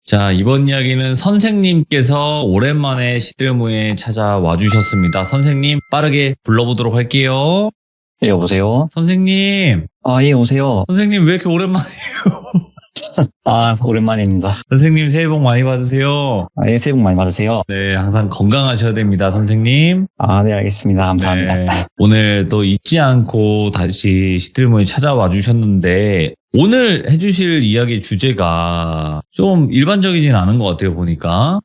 자, 이번 이야기는 선생님께서 오랜만에 시들무에 찾아와 주셨습니다. 선생님, 빠르게 불러보도록 할게요. 예, 여보세요? 선생님. 예, 오세요. 선생님, 왜 이렇게 오랜만이에요? 오랜만입니다. 선생님, 새해 복 많이 받으세요. 예, 새해 복 많이 받으세요. 네, 항상 건강하셔야 됩니다, 선생님. 네, 알겠습니다. 감사합니다. 네, 오늘 또 잊지 않고 다시 시들무에 찾아와 주셨는데, 오늘 해주실 이야기 주제가 좀 일반적이진 않은 것 같아요, 보니까.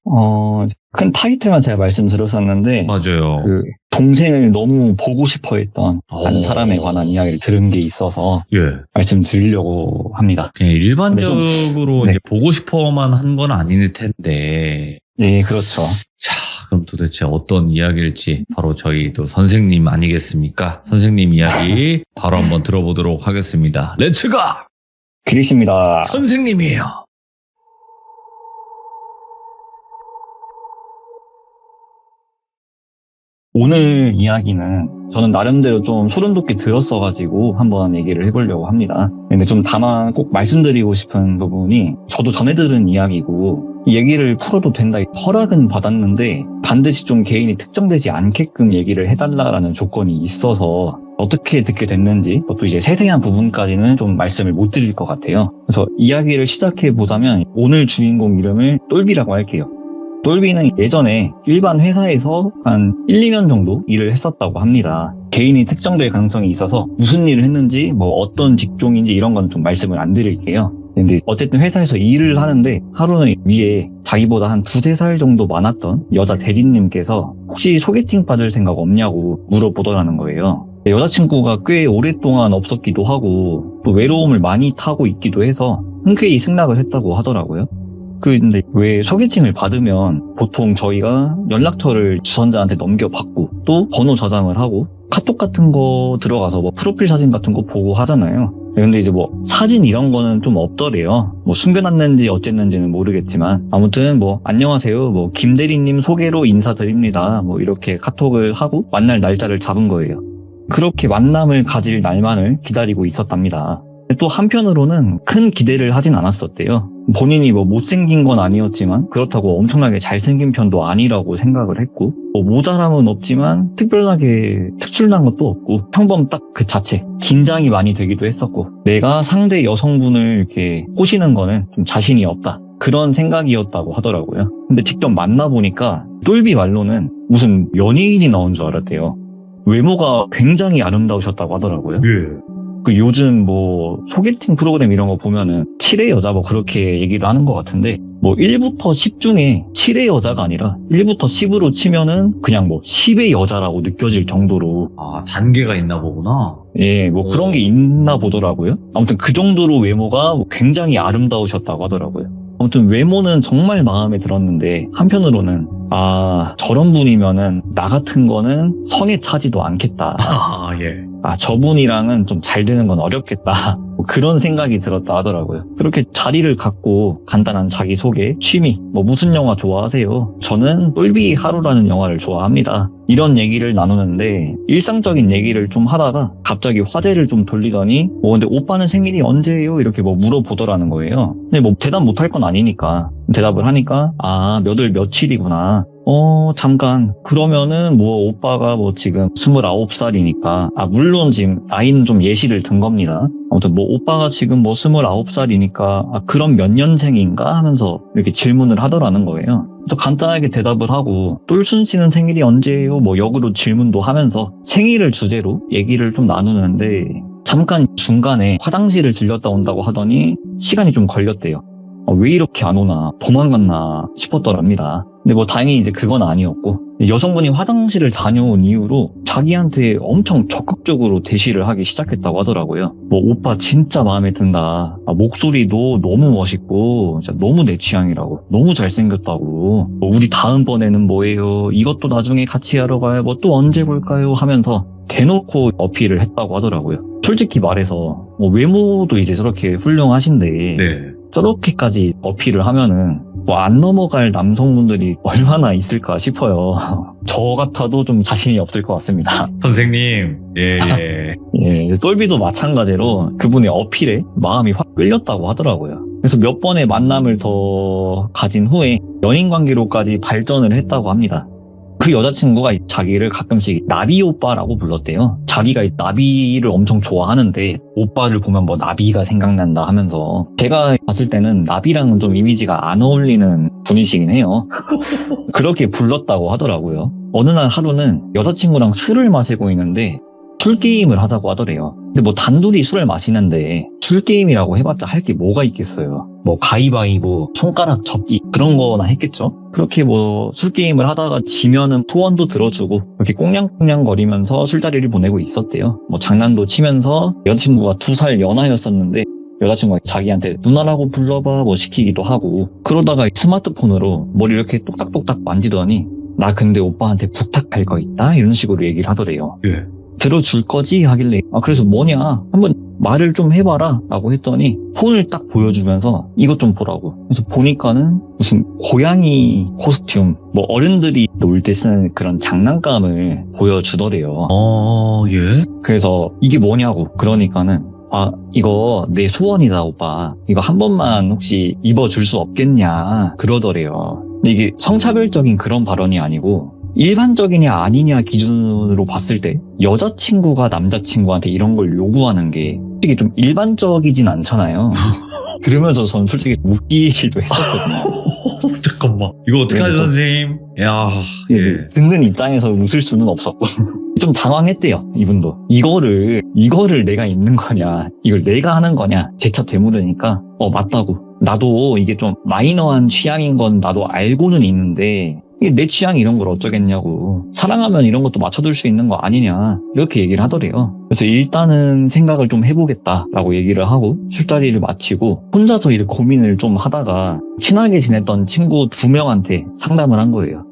큰 타이틀만 제가 말씀드렸었는데, 맞아요. 동생을 너무 보고 싶어 했던 한 사람에 관한 이야기를 들은 게 있어서, 예. 말씀드리려고 합니다. 그냥 일반적으로 네. 이제 보고 싶어만 한 건 아닐 텐데. 예, 그렇죠. 자, 그럼 도대체 어떤 이야기일지 바로 저희 또 선생님 아니겠습니까? 선생님 이야기 바로 한번 들어보도록 하겠습니다. 렛츠가! 그리십니다. 선생님이에요. 오늘 이야기는 저는 나름대로 좀 소름 돋게 들었어가지고 한번 얘기를 해보려고 합니다. 근데 좀 다만 꼭 말씀드리고 싶은 부분이 저도 전해 들은 이야기고 이 얘기를 풀어도 된다 허락은 받았는데 반드시 좀 개인이 특정되지 않게끔 얘기를 해달라라는 조건이 있어서 어떻게 듣게 됐는지 또 이제 세세한 부분까지는 좀 말씀을 못 드릴 것 같아요. 그래서 이야기를 시작해 보자면 오늘 주인공 이름을 똘비라고 할게요. 똘비는 예전에 일반 회사에서 한 1, 2년 정도 일을 했었다고 합니다. 개인이 특정될 가능성이 있어서 무슨 일을 했는지 어떤 직종인지 이런 건 좀 말씀을 안 드릴게요. 근데 어쨌든 회사에서 일을 하는데 하루는 위에 자기보다 한 2-3살 정도 많았던 여자 대리님께서 혹시 소개팅 받을 생각 없냐고 물어보더라는 거예요. 여자친구가 꽤 오랫동안 없었기도 하고 또 외로움을 많이 타고 있기도 해서 흔쾌히 승낙을 했다고 하더라고요. 근데 왜 소개팅을 받으면 보통 저희가 연락처를 주선자한테 넘겨받고 또 번호 저장을 하고 카톡 같은 거 들어가서 프로필 사진 같은 거 보고 하잖아요. 근데 이제 사진 이런 거는 좀 없더래요. 숨겨놨는지 어쨌는지는 모르겠지만 아무튼 안녕하세요. 김대리님 소개로 인사드립니다. 이렇게 카톡을 하고 만날 날짜를 잡은 거예요. 그렇게 만남을 가질 날만을 기다리고 있었답니다. 또 한편으로는 큰 기대를 하진 않았었대요. 본인이 못생긴 건 아니었지만 그렇다고 엄청나게 잘생긴 편도 아니라고 생각을 했고 모자람은 없지만 특별하게 특출난 것도 없고 평범 딱 그 자체 긴장이 많이 되기도 했었고 내가 상대 여성분을 이렇게 꼬시는 거는 좀 자신이 없다 그런 생각이었다고 하더라고요. 근데 직접 만나보니까 똘비 말로는 무슨 연예인이 나온 줄 알았대요. 외모가 굉장히 아름다우셨다고 하더라고요. 예. 요즘 소개팅 프로그램 이런 거 보면은 7의 여자 그렇게 얘기를 하는 것 같은데 1부터 10 중에 7의 여자가 아니라 1부터 10으로 치면은 그냥 10의 여자라고 느껴질 정도로 단계가 있나 보구나. 예, 그런 게 있나 보더라고요. 아무튼 그 정도로 외모가 굉장히 아름다우셨다고 하더라고요. 아무튼 외모는 정말 마음에 들었는데 한편으로는 저런 분이면은 나 같은 거는 성에 차지도 않겠다. 예. 저분이랑은 좀 잘 되는 건 어렵겠다. 그런 생각이 들었다 하더라고요. 그렇게 자리를 갖고 간단한 자기소개, 취미, 무슨 영화 좋아하세요? 저는 똘비 하루라는 영화를 좋아합니다. 이런 얘기를 나누는데 일상적인 얘기를 좀 하다가 갑자기 화제를 좀 돌리더니 근데 오빠는 생일이 언제예요? 이렇게 물어보더라는 거예요. 근데 대답 못할 건 아니니까 대답을 하니까 몇 월 며칠이구나. 잠깐. 그러면은 오빠가 지금 29살이니까 물론 지금 나이는 좀 예시를 든 겁니다. 아무튼 오빠가 지금 29살이니까 그럼 몇 년생인가 하면서 이렇게 질문을 하더라는 거예요. 그래서 간단하게 대답을 하고 똘순 씨는 생일이 언제예요? 역으로 질문도 하면서 생일을 주제로 얘기를 좀 나누는데 잠깐 중간에 화장실을 들렸다 온다고 하더니 시간이 좀 걸렸대요. 왜 이렇게 안 오나 도망갔나 싶었더랍니다. 근데 다행히 이제 그건 아니었고 여성분이 화장실을 다녀온 이후로 자기한테 엄청 적극적으로 대시를 하기 시작했다고 하더라고요. 오빠 진짜 마음에 든다. 목소리도 너무 멋있고 진짜 너무 내 취향이라고. 너무 잘생겼다고. 우리 다음번에는 뭐예요? 이것도 나중에 같이 하러 가요. 또 언제 볼까요? 하면서 대놓고 어필을 했다고 하더라고요. 솔직히 말해서 외모도 이제 저렇게 훌륭하신데 네. 저렇게까지 어필을 하면은 안 넘어갈 남성분들이 얼마나 있을까 싶어요. 저 같아도 좀 자신이 없을 것 같습니다. 선생님, 예. 똘비도 마찬가지로 그분의 어필에 마음이 확 끌렸다고 하더라고요. 그래서 몇 번의 만남을 더 가진 후에 연인 관계로까지 발전을 했다고 합니다. 그 여자친구가 자기를 가끔씩 나비 오빠라고 불렀대요. 자기가 나비를 엄청 좋아하는데 오빠를 보면 뭐 나비가 생각난다 하면서, 제가 봤을 때는 나비랑은 좀 이미지가 안 어울리는 분이시긴 해요. 그렇게 불렀다고 하더라고요. 어느 날 하루는 여자친구랑 술을 마시고 있는데 술 게임을 하자고 하더래요. 근데 뭐 단둘이 술을 마시는데 술 게임이라고 해봤자 할 게 뭐가 있겠어요. 뭐 가위바위보, 손가락 접기 그런 거나 했겠죠. 그렇게 뭐 술 게임을 하다가 지면은 소원도 들어주고 이렇게 꽁냥꽁냥 거리면서 술자리를 보내고 있었대요. 뭐 장난도 치면서, 여자친구가 2살 연하였었는데 여자친구가 자기한테 누나라고 불러봐 뭐 시키기도 하고, 그러다가 스마트폰으로 머리 이렇게 똑딱똑딱 만지더니 나 근데 오빠한테 부탁할 거 있다 이런 식으로 얘기를 하더래요. 예. 들어줄 거지? 하길래 그래서 뭐냐 한번 말을 좀 해봐라 라고 했더니 폰을 딱 보여주면서 이것 좀 보라고. 그래서 보니까는 무슨 고양이 코스튬, 뭐 어른들이 놀 때 쓰는 그런 장난감을 보여주더래요. 예. 그래서 이게 뭐냐고. 그러니까는 이거 내 소원이다 오빠, 이거 한 번만 혹시 입어줄 수 없겠냐 그러더래요. 근데 이게 성차별적인 그런 발언이 아니고 일반적이냐 아니냐 기준으로 봤을 때 여자친구가 남자친구한테 이런 걸 요구하는 게 솔직히 좀 일반적이진 않잖아요. 들으면서 전 솔직히 웃기기도 했었거든요. 잠깐만. 이거 어떡하죠, 선생님? 야, 예. 듣는 입장에서 웃을 수는 없었고. 좀 당황했대요, 이분도. 이거를 내가 입는 거냐, 이걸 내가 하는 거냐, 재차 되물으니까, 맞다고. 나도 이게 좀 마이너한 취향인 건 나도 알고는 있는데, 이게 내 취향 이런 걸 어쩌겠냐고. 사랑하면 이런 것도 맞춰둘 수 있는 거 아니냐. 이렇게 얘기를 하더래요. 그래서 일단은 생각을 좀 해보겠다라고 얘기를 하고 술자리를 마치고 혼자서 이렇게 고민을 좀 하다가 친하게 지냈던 친구 2명한테 상담을 한 거예요.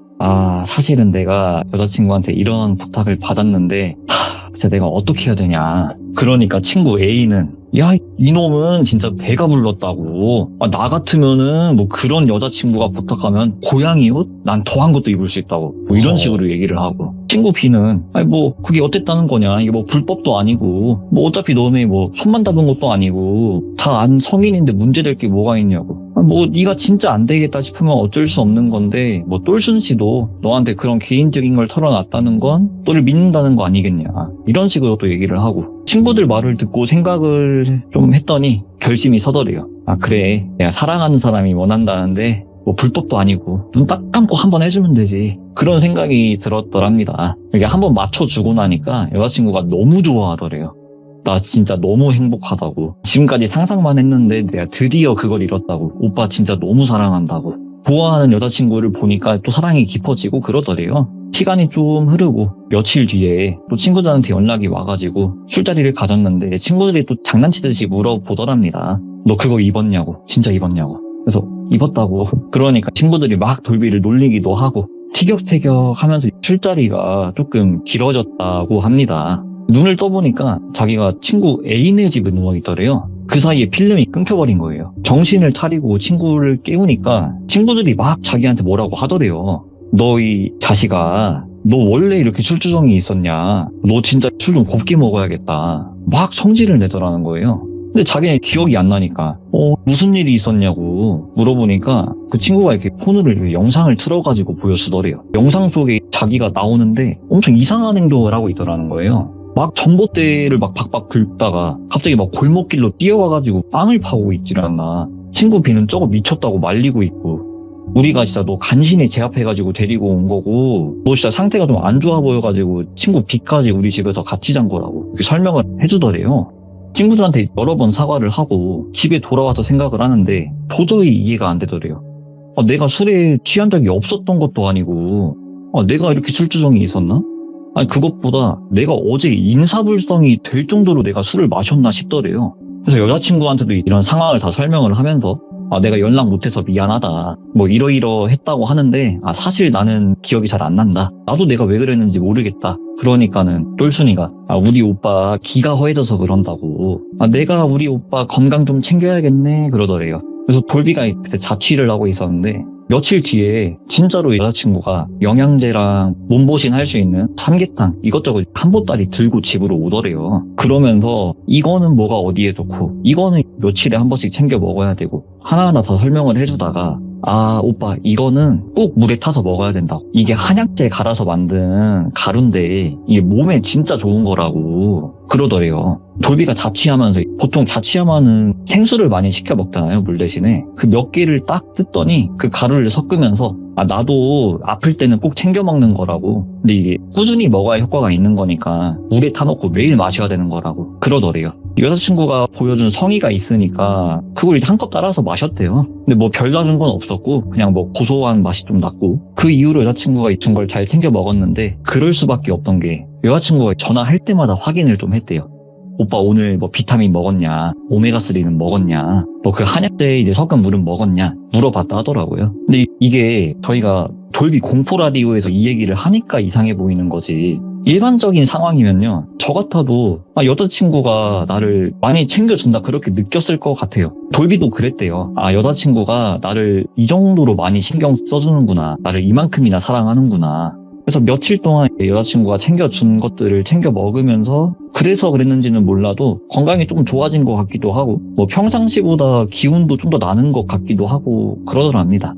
사실은 내가 여자친구한테 이런 부탁을 받았는데 진짜 내가 어떻게 해야 되냐. 그러니까 친구 A는 야, 이놈은 진짜 배가 불렀다고. 나 같으면은 뭐 그런 여자친구가 부탁하면 고양이 옷? 난 더한 것도 입을 수 있다고. 뭐 이런 식으로 얘기를 하고. 친구 B는 뭐 그게 어땠다는 거냐. 이게 뭐 불법도 아니고 뭐 어차피 너네 뭐 손만 잡은 것도 아니고 다 안 성인인데 문제될 게 뭐가 있냐고. 뭐 네가 진짜 안 되겠다 싶으면 어쩔 수 없는 건데 뭐 똘순 씨도 너한테 그런 개인적인 걸 털어놨다는 건 너를 믿는다는 거 아니겠냐. 이런 식으로 또 얘기를 하고. 친구들 말을 듣고 생각을 좀 했더니 결심이 서더래요. 그래, 내가 사랑하는 사람이 원한다는데 뭐 불법도 아니고 눈 딱 감고 한번 해주면 되지. 그런 생각이 들었더랍니다. 이게 한번 맞춰주고 나니까 여자친구가 너무 좋아하더래요. 나 진짜 너무 행복하다고. 지금까지 상상만 했는데 내가 드디어 그걸 이뤘다고. 오빠 진짜 너무 사랑한다고. 좋아하는 여자친구를 보니까 또 사랑이 깊어지고 그러더래요. 시간이 좀 흐르고 며칠 뒤에 또 친구들한테 연락이 와가지고 술자리를 가졌는데 친구들이 또 장난치듯이 물어보더랍니다. 너 그거 입었냐고. 진짜 입었냐고. 그래서 입었다고. 그러니까 친구들이 막 돌비를 놀리기도 하고 티격태격 하면서 술자리가 조금 길어졌다고 합니다. 눈을 떠보니까 자기가 친구 A네 집에 누워있더래요. 그 사이에 필름이 끊겨버린 거예요. 정신을 차리고 친구를 깨우니까 친구들이 막 자기한테 뭐라고 하더래요. 너 이 자식아, 너 원래 이렇게 술주정이 있었냐. 너 진짜 술 좀 곱게 먹어야겠다. 막 성질을 내더라는 거예요. 근데 자기는 기억이 안 나니까 무슨 일이 있었냐고 물어보니까 그 친구가 이렇게 폰으로 영상을 틀어가지고 보여주더래요. 영상 속에 자기가 나오는데 엄청 이상한 행동을 하고 있더라는 거예요. 막 전봇대를 막 박박 긁다가 갑자기 막 골목길로 뛰어와가지고 빵을 파고 있질 않나. 친구 B는 저거 미쳤다고 말리고 있고, 우리가 진짜 너 간신히 제압해가지고 데리고 온 거고 너 진짜 상태가 좀 안 좋아 보여가지고 친구 B까지 우리 집에서 같이 잔 거라고 이렇게 설명을 해주더래요. 친구들한테 여러 번 사과를 하고 집에 돌아와서 생각을 하는데 도저히 이해가 안 되더래요. 내가 술에 취한 적이 없었던 것도 아니고 내가 이렇게 술주정이 있었나? 그것보다 내가 어제 인사불성이 될 정도로 내가 술을 마셨나 싶더래요. 그래서 여자친구한테도 이런 상황을 다 설명을 하면서 내가 연락 못해서 미안하다. 뭐 이러이러했다고 하는데 사실 나는 기억이 잘 안 난다. 나도 내가 왜 그랬는지 모르겠다. 그러니까는 똘순이가 우리 오빠 기가 허해져서 그런다고. 내가 우리 오빠 건강 좀 챙겨야겠네 그러더래요. 그래서 돌비가 그때 자취를 하고 있었는데 며칠 뒤에 진짜로 여자친구가 영양제랑 몸보신 할 수 있는 삼계탕 이것저것 한 보따리 들고 집으로 오더래요. 그러면서 이거는 뭐가 어디에 좋고 이거는 며칠에 한 번씩 챙겨 먹어야 되고 하나하나 더 설명을 해주다가 아 오빠 이거는 꼭 물에 타서 먹어야 된다고. 이게 한약재 갈아서 만든 가루인데 이게 몸에 진짜 좋은 거라고 그러더래요. 돌비가 자취하면서 보통 자취하면은 생수를 많이 시켜 먹잖아요. 물 대신에 그 몇 개를 딱 뜯더니 그 가루를 섞으면서 아 나도 아플 때는 꼭 챙겨 먹는 거라고. 근데 이게 꾸준히 먹어야 효과가 있는 거니까 물에 타놓고 매일 마셔야 되는 거라고 그러더래요. 여자친구가 보여준 성의가 있으니까 그걸 한 컵 따라서 마셨대요. 근데 뭐 별다른 건 없었고 그냥 뭐 고소한 맛이 좀 났고 그 이후로 여자친구가 준 걸 잘 챙겨 먹었는데 그럴 수밖에 없던 게 여자친구가 전화할 때마다 확인을 좀 했대요. 오빠 오늘 뭐 비타민 먹었냐, 오메가3는 먹었냐, 뭐 그 한약재 이제 섞은 물은 먹었냐 물어봤다 하더라고요. 근데 이게 저희가 돌비 공포 라디오에서 이 얘기를 하니까 이상해 보이는 거지. 일반적인 상황이면요, 저 같아도 아, 여자친구가 나를 많이 챙겨준다 그렇게 느꼈을 것 같아요. 돌비도 그랬대요. 아, 여자친구가 나를 이 정도로 많이 신경 써주는구나, 나를 이만큼이나 사랑하는구나. 그래서 며칠 동안 여자친구가 챙겨준 것들을 챙겨 먹으면서 그래서 그랬는지는 몰라도 건강이 조금 좋아진 것 같기도 하고 뭐 평상시보다 기운도 좀 더 나는 것 같기도 하고 그러더랍니다.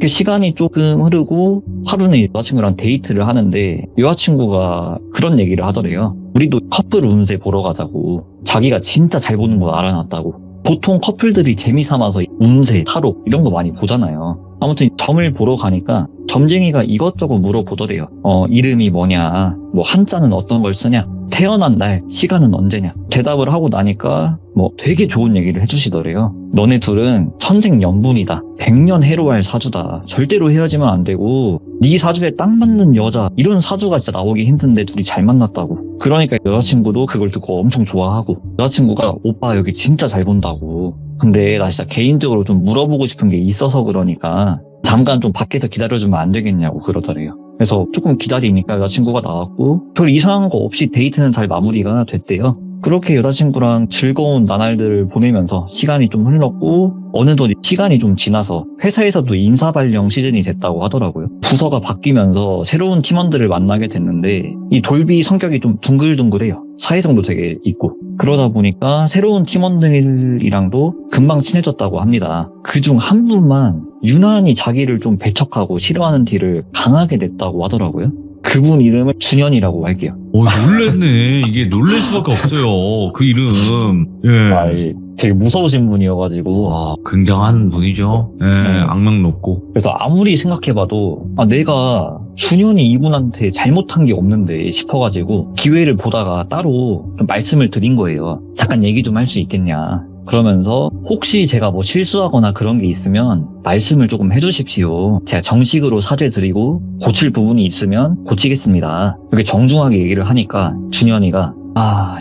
시간이 조금 흐르고 하루는 여자친구랑 데이트를 하는데 여자친구가 그런 얘기를 하더래요. 우리도 커플 운세 보러 가자고. 자기가 진짜 잘 보는 거 알아놨다고. 보통 커플들이 재미삼아서 운세, 타로 이런 거 많이 보잖아요. 아무튼 점을 보러 가니까 점쟁이가 이것저것 물어보더래요. 이름이 뭐냐, 뭐 한자는 어떤 걸 쓰냐, 태어난 날, 시간은 언제냐. 대답을 하고 나니까 뭐 되게 좋은 얘기를 해주시더래요. 너네 둘은 천생연분이다. 100년 해로할 사주다. 절대로 헤어지면 안 되고 네 사주에 딱 맞는 여자, 이런 사주가 진짜 나오기 힘든데 둘이 잘 만났다고. 그러니까 여자친구도 그걸 듣고 엄청 좋아하고 여자친구가 오빠 여기 진짜 잘 본다고. 근데 나 진짜 개인적으로 좀 물어보고 싶은 게 있어서 그러니까 잠깐 좀 밖에서 기다려주면 안 되겠냐고 그러더래요. 그래서 조금 기다리니까 여자친구가 나왔고 별 이상한 거 없이 데이트는 잘 마무리가 됐대요. 그렇게 여자친구랑 즐거운 나날들을 보내면서 시간이 좀 흘렀고 어느덧 시간이 좀 지나서 회사에서도 인사발령 시즌이 됐다고 하더라고요. 부서가 바뀌면서 새로운 팀원들을 만나게 됐는데 이 돌비 성격이 좀 둥글둥글해요. 사회성도 되게 있고 그러다 보니까 새로운 팀원들이랑도 금방 친해졌다고 합니다. 그중 한 분만 유난히 자기를 좀 배척하고 싫어하는 티를 강하게 냈다고 하더라고요. 그분 이름을 준현이라고 할게요. 놀랬네. 이게 놀랄 수밖에 없어요. 그 이름. 예. 되게 무서우신 분이어가지고. 굉장한 분이죠. 예, 악명 높고. 그래서 아무리 생각해봐도 내가 준현이 이분한테 잘못한 게 없는데 싶어가지고 기회를 보다가 따로 좀 말씀을 드린 거예요. 잠깐 얘기 좀 할 수 있겠냐. 그러면서 혹시 제가 뭐 실수하거나 그런 게 있으면 말씀을 조금 해주십시오. 제가 정식으로 사죄드리고 고칠 부분이 있으면 고치겠습니다. 이렇게 정중하게 얘기를 하니까 준현이가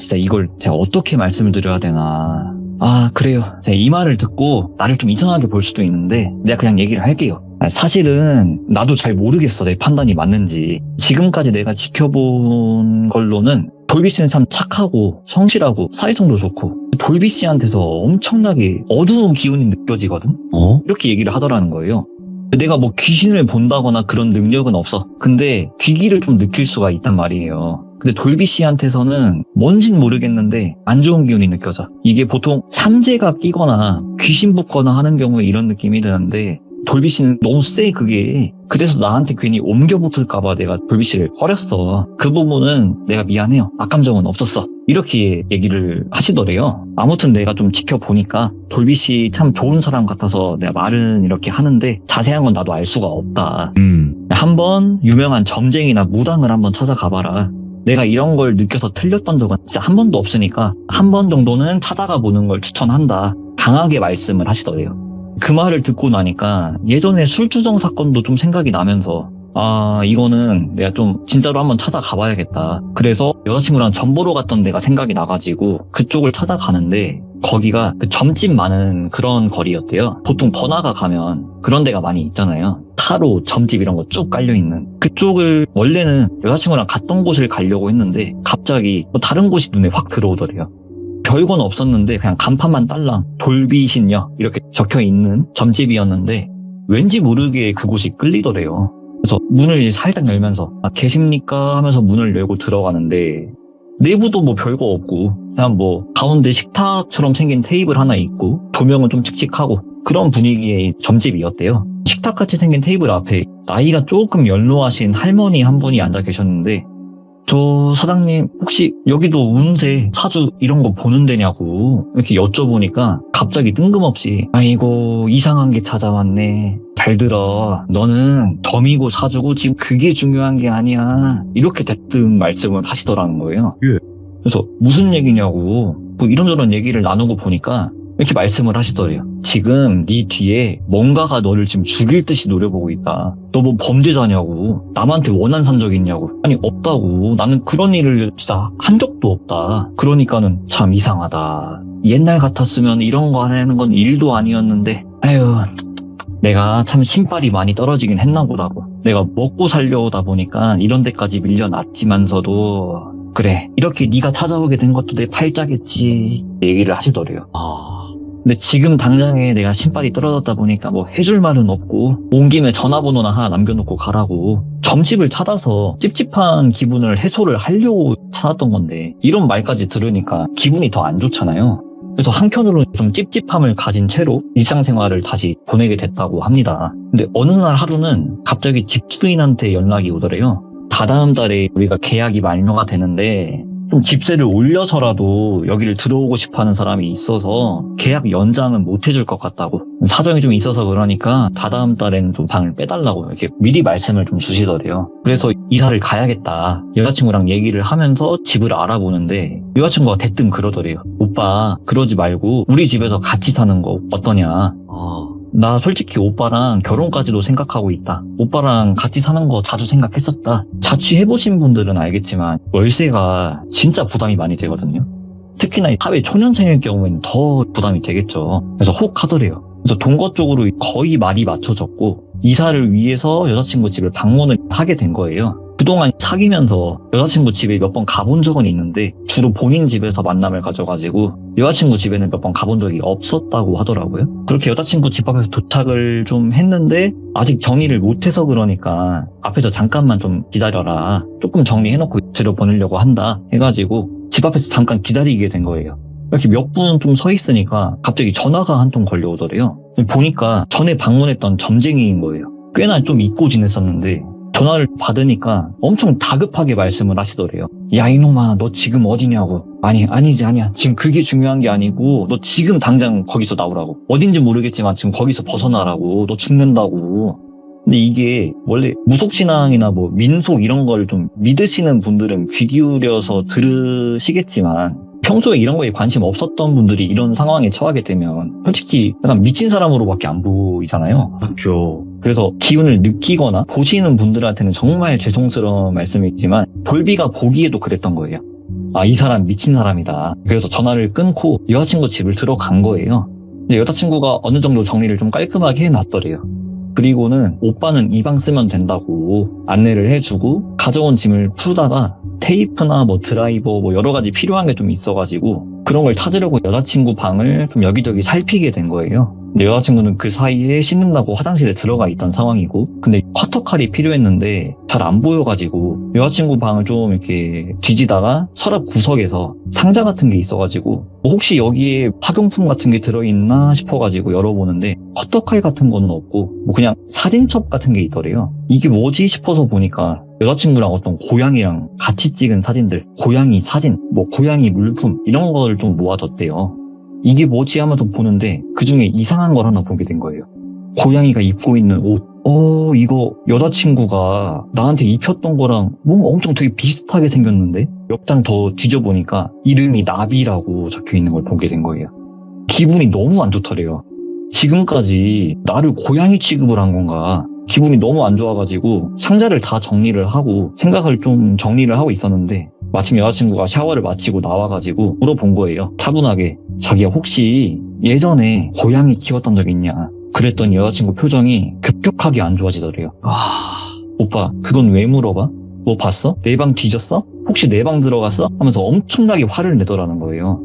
진짜 이걸 제가 어떻게 말씀을 드려야 되나. 그래요. 제가 이 말을 듣고 나를 좀 이상하게 볼 수도 있는데 내가 그냥 얘기를 할게요. 사실은 나도 잘 모르겠어. 내 판단이 맞는지. 지금까지 내가 지켜본 걸로는 돌비 씨는 참 착하고 성실하고 사회성도 좋고 돌비 씨한테서 엄청나게 어두운 기운이 느껴지거든? 이렇게 얘기를 하더라는 거예요. 내가 뭐 귀신을 본다거나 그런 능력은 없어. 근데 귀기를 좀 느낄 수가 있단 말이에요. 근데 돌비 씨한테서는 뭔진 모르겠는데 안 좋은 기운이 느껴져. 이게 보통 삼재가 끼거나 귀신 붙거나 하는 경우에 이런 느낌이 드는데 돌비 씨는 너무 세 그게. 그래서 나한테 괜히 옮겨 붙을까봐 내가 돌비 씨를 꺼렸어. 그 부분은 내가 미안해요. 악감정은 없었어. 이렇게 얘기를 하시더래요. 아무튼 내가 좀 지켜보니까 돌비 씨 참 좋은 사람 같아서 내가 말은 이렇게 하는데 자세한 건 나도 알 수가 없다. 한번 유명한 점쟁이나 무당을 한번 찾아가봐라. 내가 이런 걸 느껴서 틀렸던 적은 진짜 한 번도 없으니까 한 번 정도는 찾아가 보는 걸 추천한다. 강하게 말씀을 하시더래요. 그 말을 듣고 나니까 예전에 술주정 사건도 좀 생각이 나면서 이거는 내가 좀 진짜로 한번 찾아가 봐야겠다. 그래서 여자친구랑 점 보러 갔던 데가 생각이 나가지고 그쪽을 찾아가는데 거기가 그 점집 많은 그런 거리였대요. 보통 번화가 가면 그런 데가 많이 있잖아요. 타로, 점집 이런 거 쭉 깔려있는. 그쪽을 원래는 여자친구랑 갔던 곳을 가려고 했는데 갑자기 뭐 다른 곳이 눈에 확 들어오더래요. 별건 없었는데 그냥 간판만 딸랑 돌비신녀 이렇게 적혀있는 점집이었는데 왠지 모르게 그곳이 끌리더래요. 그래서 문을 살짝 열면서 계십니까? 하면서 문을 열고 들어가는데 내부도 뭐 별거 없고 그냥 뭐 가운데 식탁처럼 생긴 테이블 하나 있고 조명은 좀 칙칙하고 그런 분위기의 점집이었대요. 식탁같이 생긴 테이블 앞에 나이가 조금 연로하신 할머니 한 분이 앉아 계셨는데 저 사장님 혹시 여기도 운세 사주 이런 거 보는 데냐고 이렇게 여쭤보니까 갑자기 뜬금없이 아이고 이상한 게 찾아왔네. 잘 들어. 너는 점이고 사주고 지금 그게 중요한 게 아니야. 이렇게 대뜸 말씀을 하시더라는 거예요. 예. 그래서 무슨 얘기냐고 뭐 이런저런 얘기를 나누고 보니까 이렇게 말씀을 하시더래요. 지금 네 뒤에 뭔가가 너를 지금 죽일 듯이 노려보고 있다. 너 뭐 범죄자냐고. 남한테 원한 산 적 있냐고. 아니 없다고. 나는 그런 일을 진짜 한 적도 없다. 그러니까는 참 이상하다. 옛날 같았으면 이런 거 하는 건 일도 아니었는데 아유 내가 참 신발이 많이 떨어지긴 했나 보다고. 내가 먹고 살려오다 보니까 이런 데까지 밀려났지만서도 그래 이렇게 네가 찾아오게 된 것도 내 팔자겠지 얘기를 하시더래요. 근데 지금 당장에 내가 신발이 떨어졌다 보니까 뭐 해줄 말은 없고 온 김에 전화번호나 하나 남겨놓고 가라고. 점집을 찾아서 찝찝한 기분을 해소를 하려고 찾았던 건데 이런 말까지 들으니까 기분이 더 안 좋잖아요. 그래서 한편으로는 좀 찝찝함을 가진 채로 일상생활을 다시 보내게 됐다고 합니다. 근데 어느 날 하루는 갑자기 집주인한테 연락이 오더래요. 다다음 달에 우리가 계약이 만료가 되는데 좀 집세를 올려서라도 여기를 들어오고 싶어하는 사람이 있어서 계약 연장은 못 해줄 것 같다고. 사정이 좀 있어서 그러니까 다다음 달에는 좀 방을 빼달라고 이렇게 미리 말씀을 좀 주시더래요. 그래서 이사를 가야겠다. 여자친구랑 얘기를 하면서 집을 알아보는데 여자친구가 대뜸 그러더래요. 오빠 그러지 말고 우리 집에서 같이 사는 거 어떠냐. 나 솔직히 오빠랑 결혼까지도 생각하고 있다. 오빠랑 같이 사는 거 자주 생각했었다. 자취해보신 분들은 알겠지만 월세가 진짜 부담이 많이 되거든요. 특히나 사회 초년생일 경우에는 더 부담이 되겠죠. 그래서 혹 하더래요. 그래서 동거 쪽으로 거의 말이 맞춰졌고 이사를 위해서 여자친구 집을 방문을 하게 된 거예요. 그동안 사귀면서 여자친구 집에 몇 번 가본 적은 있는데 주로 본인 집에서 만남을 가져가지고 여자친구 집에는 몇 번 가본 적이 없었다고 하더라고요. 그렇게 여자친구 집 앞에서 도착을 좀 했는데 아직 정리를 못해서 그러니까 앞에서 잠깐만 좀 기다려라. 조금 정리해놓고 들여보내려고 한다 해가지고 집 앞에서 잠깐 기다리게 된 거예요. 이렇게 몇 분 좀 서 있으니까 갑자기 전화가 한 통 걸려오더래요. 보니까 전에 방문했던 점쟁이인 거예요. 꽤나 좀 잊고 지냈었는데 전화를 받으니까 엄청 다급하게 말씀을 하시더래요. 야 이놈아 너 지금 어디냐고. 아니야 지금 그게 중요한 게 아니고 너 지금 당장 거기서 나오라고. 어딘지 모르겠지만 지금 거기서 벗어나라고. 너 죽는다고. 근데 이게 원래 무속신앙이나 뭐 민속 이런 걸 좀 믿으시는 분들은 귀 기울여서 들으시겠지만 평소에 이런 거에 관심 없었던 분들이 이런 상황에 처하게 되면 솔직히 약간 미친 사람으로밖에 안 보이잖아요. 그렇죠. 그래서 기운을 느끼거나 보시는 분들한테는 정말 죄송스러운 말씀이지만 돌비가 보기에도 그랬던 거예요. 이 사람 미친 사람이다. 그래서 전화를 끊고 여자친구 집을 들어간 거예요. 근데 여자친구가 어느 정도 정리를 좀 깔끔하게 해놨더래요. 그리고는 오빠는 이 방 쓰면 된다고 안내를 해주고 가져온 짐을 풀다가 테이프나 뭐 드라이버 뭐 여러 가지 필요한 게 좀 있어가지고 그런 걸 찾으려고 여자친구 방을 좀 여기저기 살피게 된 거예요. 근데 여자친구는 그 사이에 씻는다고 화장실에 들어가 있던 상황이고 근데 커터칼이 필요했는데 잘 안 보여가지고 여자친구 방을 좀 이렇게 뒤지다가 서랍 구석에서 상자 같은 게 있어가지고 뭐 혹시 여기에 학용품 같은 게 들어있나 싶어가지고 열어보는데 커터칼 같은 거는 없고 뭐 그냥 사진첩 같은 게 있더래요. 이게 뭐지 싶어서 보니까 여자친구랑 어떤 고양이랑 같이 찍은 사진들, 고양이 사진, 뭐 고양이 물품 이런 걸 좀 모아뒀대요. 이게 뭐지 하면서 보는데 그중에 이상한 걸 하나 보게 된 거예요. 고양이가 입고 있는 옷. 이거 여자친구가 나한테 입혔던 거랑 뭔가 엄청 되게 비슷하게 생겼는데 몇 장 더 뒤져보니까 이름이 나비라고 적혀있는 걸 보게 된 거예요. 기분이 너무 안 좋더래요. 지금까지 나를 고양이 취급을 한 건가. 기분이 너무 안 좋아가지고 상자를 다 정리를 하고 생각을 좀 정리를 하고 있었는데 마침 여자친구가 샤워를 마치고 나와가지고 물어본 거예요. 차분하게. 자기야 혹시 예전에 고양이 키웠던 적 있냐. 그랬더니 여자친구 표정이 급격하게 안 좋아지더래요. 오빠 그건 왜 물어봐? 뭐 봤어? 내 방 뒤졌어? 혹시 내 방 들어갔어? 하면서 엄청나게 화를 내더라는 거예요.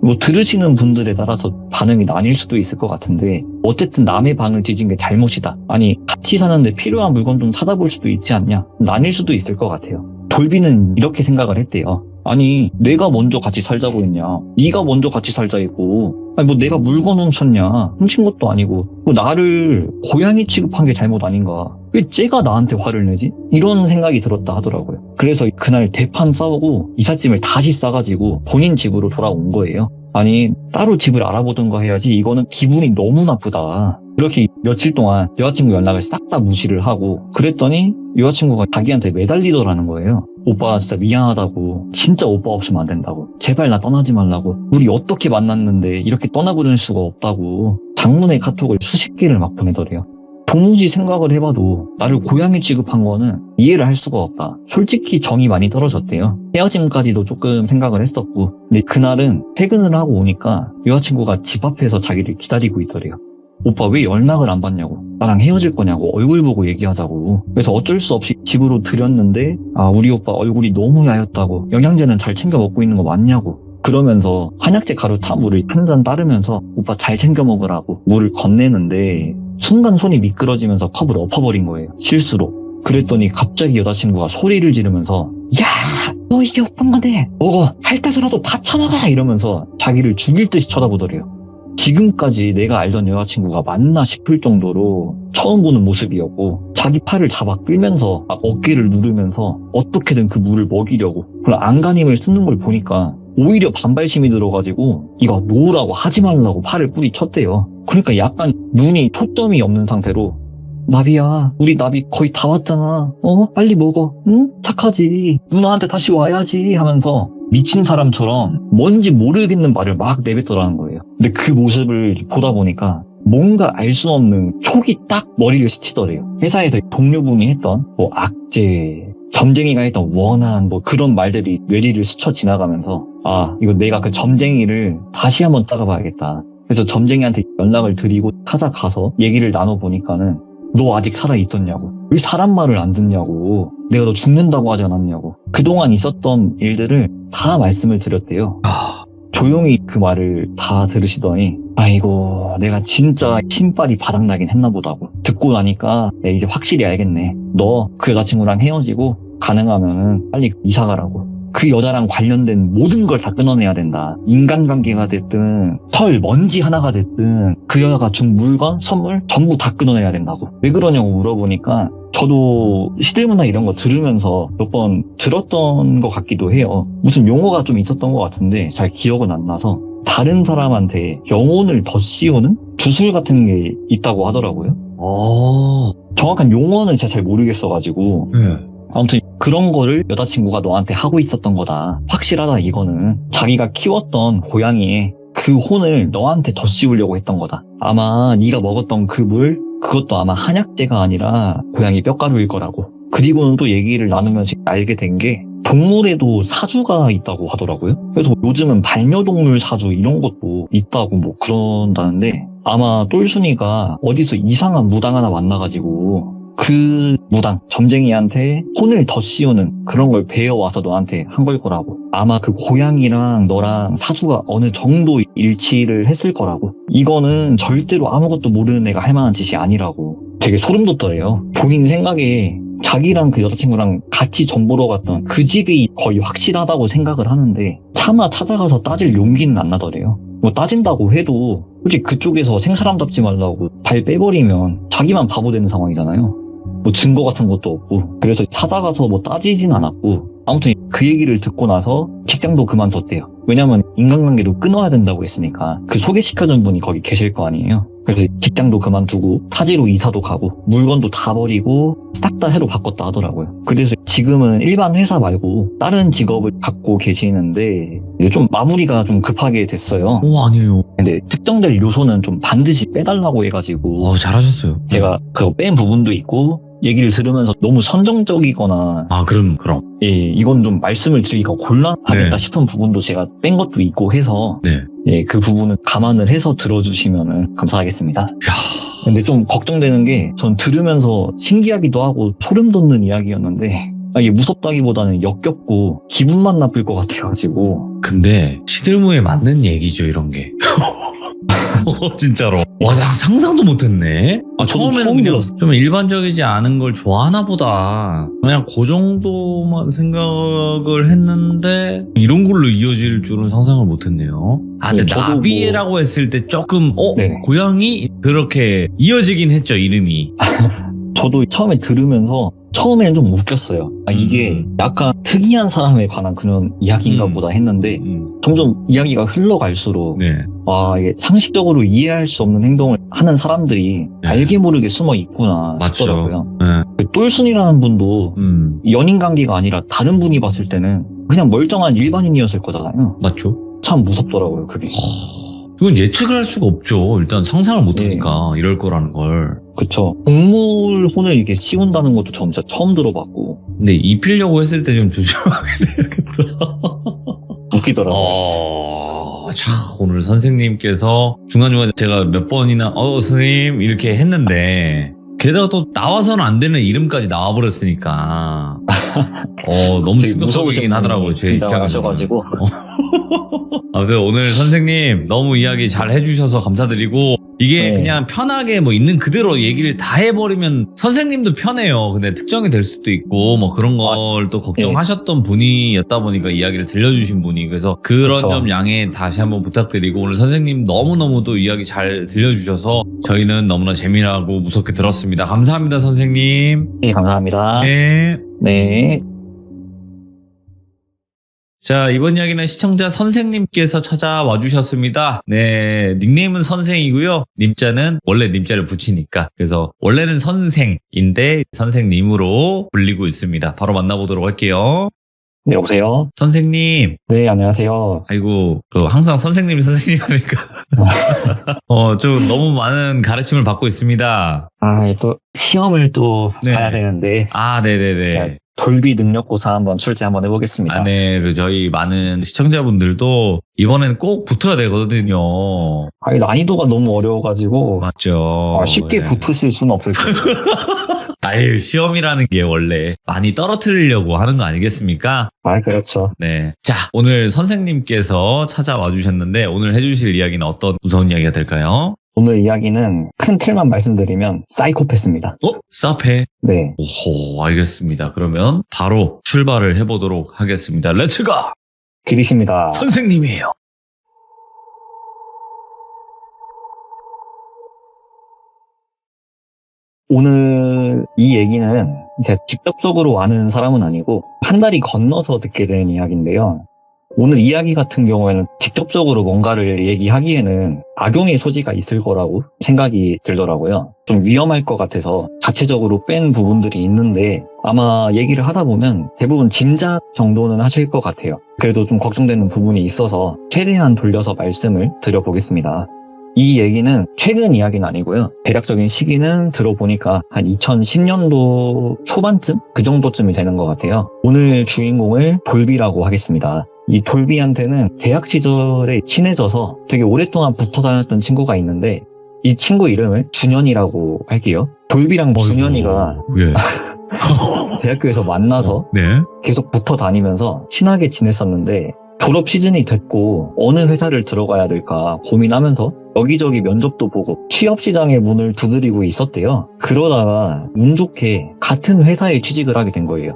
뭐 들으시는 분들에 따라서 반응이 나뉠 수도 있을 것 같은데 어쨌든 남의 방을 뒤진 게 잘못이다. 아니 같이 사는데 필요한 물건 좀 찾아볼 수도 있지 않냐. 나뉠 수도 있을 것 같아요. 돌비는 이렇게 생각을 했대요. 아니 내가 먼저 같이 살자고 했냐. 네가 먼저 같이 살자 했고 아니 뭐 내가 물건 훔쳤냐. 훔친 것도 아니고 뭐 나를 고양이 취급한 게 잘못 아닌가. 왜 쟤가 나한테 화를 내지? 이런 생각이 들었다 하더라고요. 그래서 그날 대판 싸우고 이삿짐을 다시 싸가지고 본인 집으로 돌아온 거예요. 아니 따로 집을 알아보던가 해야지. 이거는 기분이 너무 나쁘다. 이렇게 며칠 동안 여자친구 연락을 싹 다 무시를 하고 그랬더니 여자친구가 자기한테 매달리더라는 거예요. 오빠 진짜 미안하다고. 진짜 오빠 없으면 안 된다고. 제발 나 떠나지 말라고. 우리 어떻게 만났는데 이렇게 떠나보낼 수가 없다고. 장문의 카톡을 수십 개를 막 보내더래요. 도무지 생각을 해봐도 나를 고양이 취급한 거는 이해를 할 수가 없다. 솔직히 정이 많이 떨어졌대요. 헤어짐까지도 조금 생각을 했었고 근데 그날은 퇴근을 하고 오니까 여자친구가 집 앞에서 자기를 기다리고 있더래요. 오빠 왜 연락을 안 받냐고. 나랑 헤어질 거냐고. 얼굴 보고 얘기하자고. 그래서 어쩔 수 없이 집으로 들였는데 우리 오빠 얼굴이 너무 야였다고. 영양제는 잘 챙겨 먹고 있는 거 맞냐고. 그러면서 한약재 가루 타물을 한 잔 따르면서 오빠 잘 챙겨 먹으라고 물을 건네는데 순간 손이 미끄러지면서 컵을 엎어버린 거예요. 실수로. 그랬더니 갑자기 여자친구가 소리를 지르면서 야! 너 이게 어떤 건데? 먹어! 핥아서라도 다 처먹어! 이러면서 자기를 죽일 듯이 쳐다보더래요. 지금까지 내가 알던 여자친구가 맞나 싶을 정도로 처음 보는 모습이었고 자기 팔을 잡아 끌면서 어깨를 누르면서 어떻게든 그 물을 먹이려고 그런 안간힘을 쓰는 걸 보니까 오히려 반발심이 들어가지고 이거 놓으라고 하지 말라고 팔을 뿌리쳤대요. 그러니까 약간 눈이 초점이 없는 상태로 나비야 우리 나비 거의 다 왔잖아. 빨리 먹어. 응? 착하지. 누나한테 다시 와야지 하면서 미친 사람처럼 뭔지 모르겠는 말을 막 내뱉더라는 거예요. 근데 그 모습을 보다 보니까 뭔가 알 수 없는 촉이 딱 머리를 스치더래요. 회사에서 동료분이 했던 뭐 악재, 점쟁이가 했던 원한 뭐 그런 말들이 뇌리를 스쳐 지나가면서 이거 내가 그 점쟁이를 다시 한번 따라봐야겠다. 그래서 점쟁이한테 연락을 드리고 찾아가서 얘기를 나눠보니까는 너 아직 살아있었냐고. 왜 사람 말을 안 듣냐고. 내가 너 죽는다고 하지 않았냐고. 그동안 있었던 일들을 다 말씀을 드렸대요. 조용히 그 말을 다 들으시더니 아이고 내가 진짜 신발이 바닥나긴 했나 보다고. 듣고 나니까 이제 확실히 알겠네. 너 그 여자친구랑 헤어지고 가능하면 빨리 이사가라고. 그 여자랑 관련된 모든 걸 다 끊어내야 된다. 인간관계가 됐든 털, 먼지 하나가 됐든 그 여자가 준 물건, 선물 전부 다 끊어내야 된다고. 왜 그러냐고 물어보니까 저도 시대문화 이런 거 들으면서 몇 번 들었던 것 같기도 해요. 무슨 용어가 좀 있었던 것 같은데 잘 기억은 안 나서 다른 사람한테 영혼을 더 씌우는 주술 같은 게 있다고 하더라고요. 정확한 용어는 제가 잘 모르겠어가지고 아무튼 그런 거를 여자친구가 너한테 하고 있었던 거다. 확실하다 이거는. 자기가 키웠던 고양이의 그 혼을 너한테 더 씌우려고 했던 거다. 아마 네가 먹었던 그 물, 그것도 아마 한약재가 아니라 고양이 뼈가루일 거라고. 그리고는 또 얘기를 나누면서 알게 된 게 동물에도 사주가 있다고 하더라고요. 그래서 요즘은 반려동물 사주 이런 것도 있다고 뭐 그런다는데 아마 똘순이가 어디서 이상한 무당 하나 만나가지고 그 무당, 점쟁이한테 혼을 더 씌우는 그런 걸 배워와서 너한테 한 걸 거라고. 아마 그 고양이랑 너랑 사주가 어느 정도 일치를 했을 거라고. 이거는 절대로 아무것도 모르는 애가 할 만한 짓이 아니라고. 되게 소름 돋더래요. 본인 생각에 자기랑 그 여자친구랑 같이 전 보러 갔던 그 집이 거의 확실하다고 생각을 하는데 차마 찾아가서 따질 용기는 안 나더래요. 뭐 따진다고 해도 솔직히 그쪽에서 생사람 잡지 말라고 발 빼버리면 자기만 바보 되는 상황이잖아요. 뭐 증거 같은 것도 없고. 그래서 찾아가서 뭐 따지진 않았고 아무튼 그 얘기를 듣고 나서 직장도 그만뒀대요. 왜냐면 인간관계도 끊어야 된다고 했으니까. 그 소개시켜준 분이 거기 계실 거 아니에요. 그래서 직장도 그만두고 타지로 이사도 가고 물건도 다 버리고 싹 다 새로 바꿨다 하더라고요. 그래서 지금은 일반 회사 말고 다른 직업을 갖고 계시는데 좀 마무리가 좀 급하게 됐어요. 아니에요. 근데 특정될 요소는 좀 반드시 빼달라고 해가지고 잘하셨어요. 제가 그거 뺀 부분도 있고 얘기를 들으면서 너무 선정적이거나 그럼 이건 좀 말씀을 드리기가 곤란하겠다 싶은 부분도 제가 뺀 것도 있고 해서 그 부분은 감안을 해서 들어주시면 감사하겠습니다. 근데 좀 걱정되는 게 전 들으면서 신기하기도 하고 소름 돋는 이야기였는데 이게 무섭다기보다는 역겹고 기분만 나쁠 것 같아가지고 근데 시들무에 맞는 얘기죠, 이런 게. 진짜로. 와, 나 상상도 못했네. 저도 처음에는 처음 그냥 들었어요. 좀 일반적이지 않은 걸 좋아하나 보다. 그냥 그 정도만 생각을 했는데 이런 걸로 이어질 줄은 상상을 못했네요. 근데 네, 저도 나비라고 했을 때 조금 네. 고양이 그렇게 이어지긴 했죠, 이름이. 저도 처음에 들으면서 처음에는 좀 웃겼어요. 이게 약간 특이한 사람에 관한 그런 이야기인가 보다 했는데 점점 이야기가 흘러갈수록 네. 이게 상식적으로 이해할 수 없는 행동을 하는 사람들이 네. 알게 모르게 숨어 있구나 맞죠. 싶더라고요. 네. 그 똘순이라는 분도 연인 관계가 아니라 다른 분이 봤을 때는 그냥 멀쩡한 일반인이었을 거잖아요. 맞죠. 참 무섭더라고요, 그게. 이건 예측을 할 수가 없죠. 일단 상상을 못하니까 이럴 거라는 걸. 그쵸. 동물 혼을 이렇게 씌운다는 것도 진짜 처음 들어봤고. 근데 입히려고 했을 때 좀 조심하게 되겠다. 웃기더라고요. 자, 오늘 선생님께서 중간중간 제가 몇 번이나 선생님 이렇게 했는데 게다가 또 나와서는 안 되는 이름까지 나와버렸으니까 너무 충격적이긴 하더라고요. 제 입장에서. 하셔가지고. 아무튼 오늘 선생님 너무 이야기 잘 해주셔서 감사드리고 이게 네. 그냥 편하게 뭐 있는 그대로 얘기를 다 해버리면 선생님도 편해요. 근데 특정이 될 수도 있고 뭐 그런 걸 또 걱정하셨던 분이었다 보니까 이야기를 들려주신 분이 그래서 그런 그쵸. 점 양해 다시 한번 부탁드리고 오늘 선생님 너무너무 또 이야기 잘 들려주셔서 저희는 너무나 재미나고 무섭게 들었습니다. 감사합니다, 선생님. 네, 감사합니다. 네. 네. 자, 이번 이야기는 시청자 선생님께서 찾아와 주셨습니다. 네, 닉네임은 선생이고요. 님자는 원래 님자를 붙이니까. 그래서 원래는 선생인데 선생님으로 불리고 있습니다. 바로 만나보도록 할게요. 네, 여보세요? 선생님. 네, 안녕하세요. 아이고, 항상 선생님 하니까. 좀 너무 많은 가르침을 받고 있습니다. 또 시험을 또 네. 봐야 되는데. 네네네. 제가 돌비 능력고사 한번 출제 한번 해보겠습니다. 네. 저희 많은 시청자분들도 이번엔 꼭 붙어야 되거든요. 난이도가 너무 어려워가지고. 맞죠. 쉽게 네. 붙으실 수는 없을 거예요. 아유, 시험이라는 게 원래 많이 떨어뜨리려고 하는 거 아니겠습니까? 그렇죠. 네. 자, 오늘 선생님께서 찾아와 주셨는데 오늘 해주실 이야기는 어떤 무서운 이야기가 될까요? 오늘 이야기는 큰 틀만 말씀드리면 사이코패스입니다. 사페? 네. 오호, 알겠습니다. 그러면 바로 출발을 해보도록 하겠습니다. 렛츠고! 길이십니다. 선생님이에요. 오늘 이 얘기는 제가 직접적으로 아는 사람은 아니고 한 다리 건너서 듣게 된 이야기인데요. 오늘 이야기 같은 경우에는 직접적으로 뭔가를 얘기하기에는 악용의 소지가 있을 거라고 생각이 들더라고요. 좀 위험할 것 같아서 자체적으로 뺀 부분들이 있는데 아마 얘기를 하다 보면 대부분 짐작 정도는 하실 것 같아요. 그래도 좀 걱정되는 부분이 있어서 최대한 돌려서 말씀을 드려보겠습니다. 이 얘기는 최근 이야기는 아니고요. 대략적인 시기는 들어보니까 한 2010년도 초반쯤? 그 정도쯤이 되는 것 같아요. 오늘 주인공을 돌비라고 하겠습니다. 이 돌비한테는 대학 시절에 친해져서 되게 오랫동안 붙어 다녔던 친구가 있는데 이 친구 이름을 준현이라고 할게요. 돌비랑 준현이가 예. 대학교에서 만나서 네. 계속 붙어 다니면서 친하게 지냈었는데 졸업 시즌이 됐고 어느 회사를 들어가야 될까 고민하면서 여기저기 면접도 보고 취업시장의 문을 두드리고 있었대요. 그러다가 운 좋게 같은 회사에 취직을 하게 된 거예요.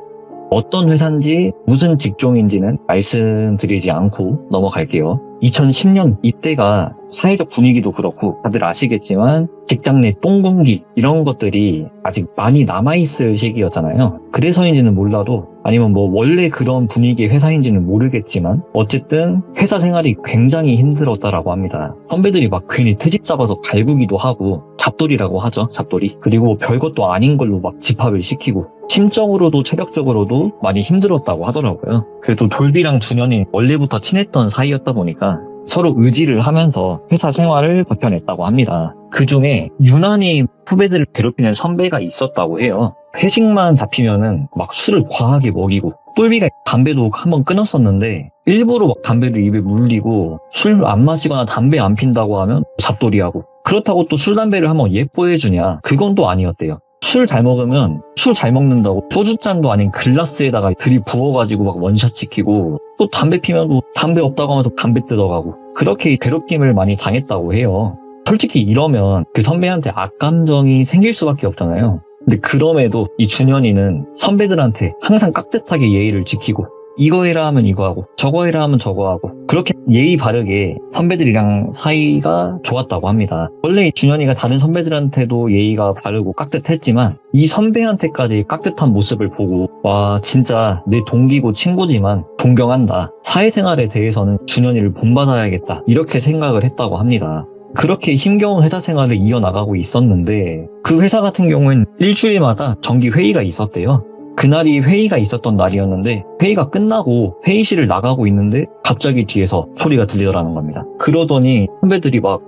어떤 회사인지 무슨 직종인지는 말씀드리지 않고 넘어갈게요. 2010년 이때가 사회적 분위기도 그렇고 다들 아시겠지만 직장 내 똥군기 이런 것들이 아직 많이 남아있을 시기였잖아요. 그래서인지는 몰라도 아니면 뭐 원래 그런 분위기의 회사인지는 모르겠지만 어쨌든 회사 생활이 굉장히 힘들었다라고 합니다. 선배들이 막 괜히 트집 잡아서 갈구기도 하고 잡돌이라고 하죠. 잡돌이. 그리고 별것도 아닌 걸로 막 집합을 시키고 심적으로도 체력적으로도 많이 힘들었다고 하더라고요. 그래도 돌비랑 준현이 원래부터 친했던 사이였다 보니까 서로 의지를 하면서 회사 생활을 버텨냈다고 합니다. 그 중에 유난히 후배들을 괴롭히는 선배가 있었다고 해요. 회식만 잡히면은 막 술을 과하게 먹이고 돌비가 담배도 한번 끊었었는데 일부러 막 담배를 입에 물리고 술 안 마시거나 담배 안 핀다고 하면 잡돌이하고 그렇다고 또 술 담배를 한번 예뻐해주냐 그건 또 아니었대요. 술 잘 먹으면 술 잘 먹는다고 소주잔도 아닌 글라스에다가 들이부어가지고 막 원샷 시키고 또 담배 피면 또 담배 없다고 하면 또 담배 뜯어가고 그렇게 괴롭힘을 많이 당했다고 해요. 솔직히 이러면 그 선배한테 악감정이 생길 수밖에 없잖아요. 근데 그럼에도 이 준현이는 선배들한테 항상 깍듯하게 예의를 지키고 이거 해라 하면 이거 하고 저거 해라 하면 저거 하고 그렇게 예의 바르게 선배들이랑 사이가 좋았다고 합니다. 원래 준현이가 다른 선배들한테도 예의가 바르고 깍듯했지만 이 선배한테까지 깍듯한 모습을 보고 와 진짜 내 동기고 친구지만 존경한다. 사회생활에 대해서는 준현이를 본받아야겠다. 이렇게 생각을 했다고 합니다. 그렇게 힘겨운 회사 생활을 이어나가고 있었는데 그 회사 같은 경우는 일주일마다 정기 회의가 있었대요. 그날이 회의가 있었던 날이었는데 회의가 끝나고 회의실을 나가고 있는데 갑자기 뒤에서 소리가 들리더라는 겁니다. 그러더니 선배들이 막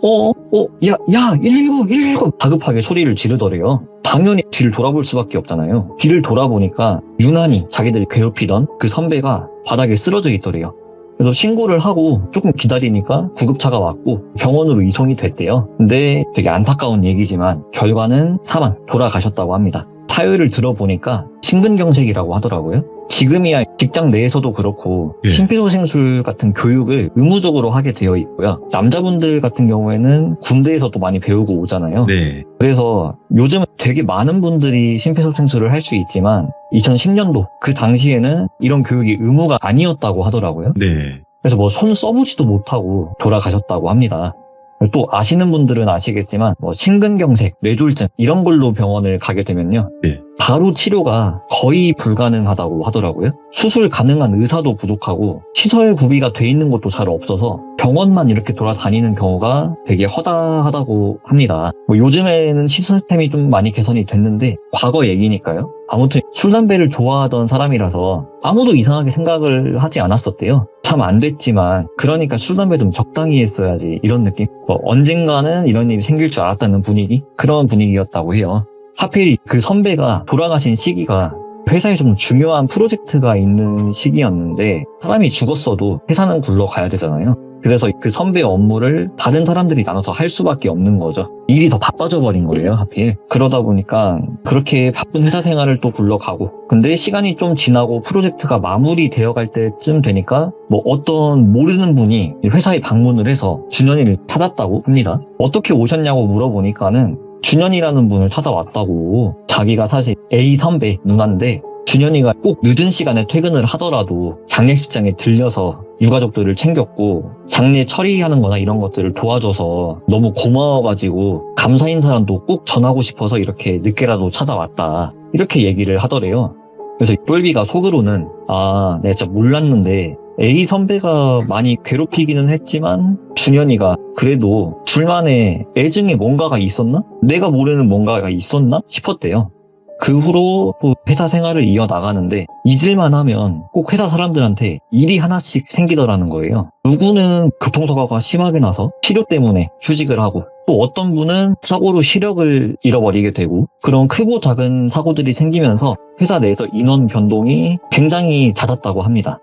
야 119 다급하게 소리를 지르더래요. 당연히 뒤를 돌아볼 수밖에 없잖아요. 뒤를 돌아보니까 유난히 자기들이 괴롭히던 그 선배가 바닥에 쓰러져 있더래요. 그래서 신고를 하고 조금 기다리니까 구급차가 왔고 병원으로 이송이 됐대요. 근데 되게 안타까운 얘기지만 결과는 사망, 돌아가셨다고 합니다. 사유를 들어보니까 심근경색이라고 하더라고요. 지금이야 직장 내에서도 그렇고 예. 심폐소생술 같은 교육을 의무적으로 하게 되어 있고요. 남자분들 같은 경우에는 군대에서도 많이 배우고 오잖아요. 네. 그래서 요즘 되게 많은 분들이 심폐소생술을 할 수 있지만 2010년도 그 당시에는 이런 교육이 의무가 아니었다고 하더라고요. 네. 그래서 뭐 손 써보지도 못하고 돌아가셨다고 합니다. 또 아시는 분들은 아시겠지만 뭐 심근경색, 뇌졸중 이런 걸로 병원을 가게 되면요. 네. 바로 치료가 거의 불가능하다고 하더라고요. 수술 가능한 의사도 부족하고 시설 구비가 돼 있는 것도 잘 없어서 병원만 이렇게 돌아다니는 경우가 되게 허다하다고 합니다. 뭐 요즘에는 시스템이 좀 많이 개선이 됐는데 과거 얘기니까요. 아무튼 술, 담배를 좋아하던 사람이라서 아무도 이상하게 생각을 하지 않았었대요. 참 안 됐지만 그러니까 술, 담배 좀 적당히 했어야지 이런 느낌? 뭐 언젠가는 이런 일이 생길 줄 알았다는 분위기? 그런 분위기였다고 해요. 하필 그 선배가 돌아가신 시기가 회사에 좀 중요한 프로젝트가 있는 시기였는데 사람이 죽었어도 회사는 굴러가야 되잖아요. 그래서 그 선배 업무를 다른 사람들이 나눠서 할 수밖에 없는 거죠. 일이 더 바빠져 버린 거예요, 하필. 그러다 보니까 그렇게 바쁜 회사 생활을 또 굴러가고 근데 시간이 좀 지나고 프로젝트가 마무리되어 갈 때쯤 되니까 뭐 어떤 모르는 분이 회사에 방문을 해서 준현이를 찾았다고 합니다. 어떻게 오셨냐고 물어보니까는 준현이라는 분을 찾아왔다고. 자기가 사실 A 선배 누나인데 준현이가 꼭 늦은 시간에 퇴근을 하더라도 장례식장에 들려서 유가족들을 챙겼고 장례 처리하는 거나 이런 것들을 도와줘서 너무 고마워가지고 감사 인사라도 꼭 전하고 싶어서 이렇게 늦게라도 찾아왔다. 이렇게 얘기를 하더래요. 그래서 똘비가 속으로는 내가 진짜 몰랐는데 A 선배가 많이 괴롭히기는 했지만 준현이가 그래도 둘만의 애증에 뭔가가 있었나? 내가 모르는 뭔가가 있었나? 싶었대요. 그 후로 또 회사 생활을 이어나가는데 잊을만 하면 꼭 회사 사람들한테 일이 하나씩 생기더라는 거예요. 누구는 교통사고가 심하게 나서 치료 때문에 휴직을 하고 또 어떤 분은 사고로 시력을 잃어버리게 되고 그런 크고 작은 사고들이 생기면서 회사 내에서 인원 변동이 굉장히 잦았다고 합니다.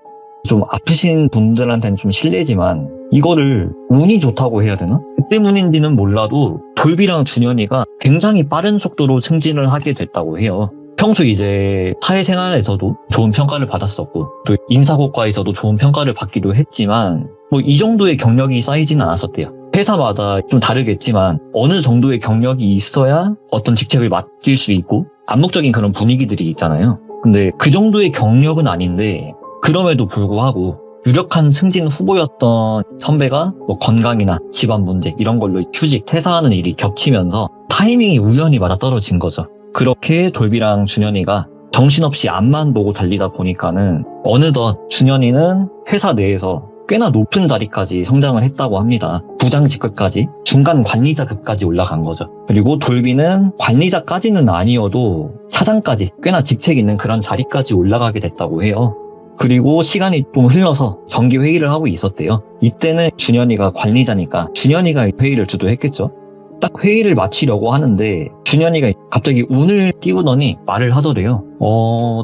좀 아프신 분들한테는 좀 실례지만 이거를 운이 좋다고 해야 되나? 그 때문인지는 몰라도 돌비랑 준현이가 굉장히 빠른 속도로 승진을 하게 됐다고 해요. 평소 이제 사회생활에서도 좋은 평가를 받았었고 또 인사고과에서도 좋은 평가를 받기도 했지만 뭐 이 정도의 경력이 쌓이지는 않았었대요. 회사마다 좀 다르겠지만 어느 정도의 경력이 있어야 어떤 직책을 맡길 수 있고 암묵적인 그런 분위기들이 있잖아요. 근데 그 정도의 경력은 아닌데 그럼에도 불구하고 유력한 승진 후보였던 선배가 뭐 건강이나 집안 문제 이런 걸로 휴직, 퇴사하는 일이 겹치면서 타이밍이 우연히 맞아떨어진 거죠. 그렇게 돌비랑 준현이가 정신없이 앞만 보고 달리다 보니까는 어느덧 준현이는 회사 내에서 꽤나 높은 자리까지 성장을 했다고 합니다. 부장 직급까지, 중간 관리자급까지 올라간 거죠. 그리고 돌비는 관리자까지는 아니어도 사장까지 꽤나 직책 있는 그런 자리까지 올라가게 됐다고 해요. 그리고 시간이 좀 흘러서 정기 회의를 하고 있었대요. 이때는 준현이가 관리자니까 준현이가 회의를 주도했겠죠. 딱 회의를 마치려고 하는데 준현이가 갑자기 운을 띄우더니 말을 하더래요.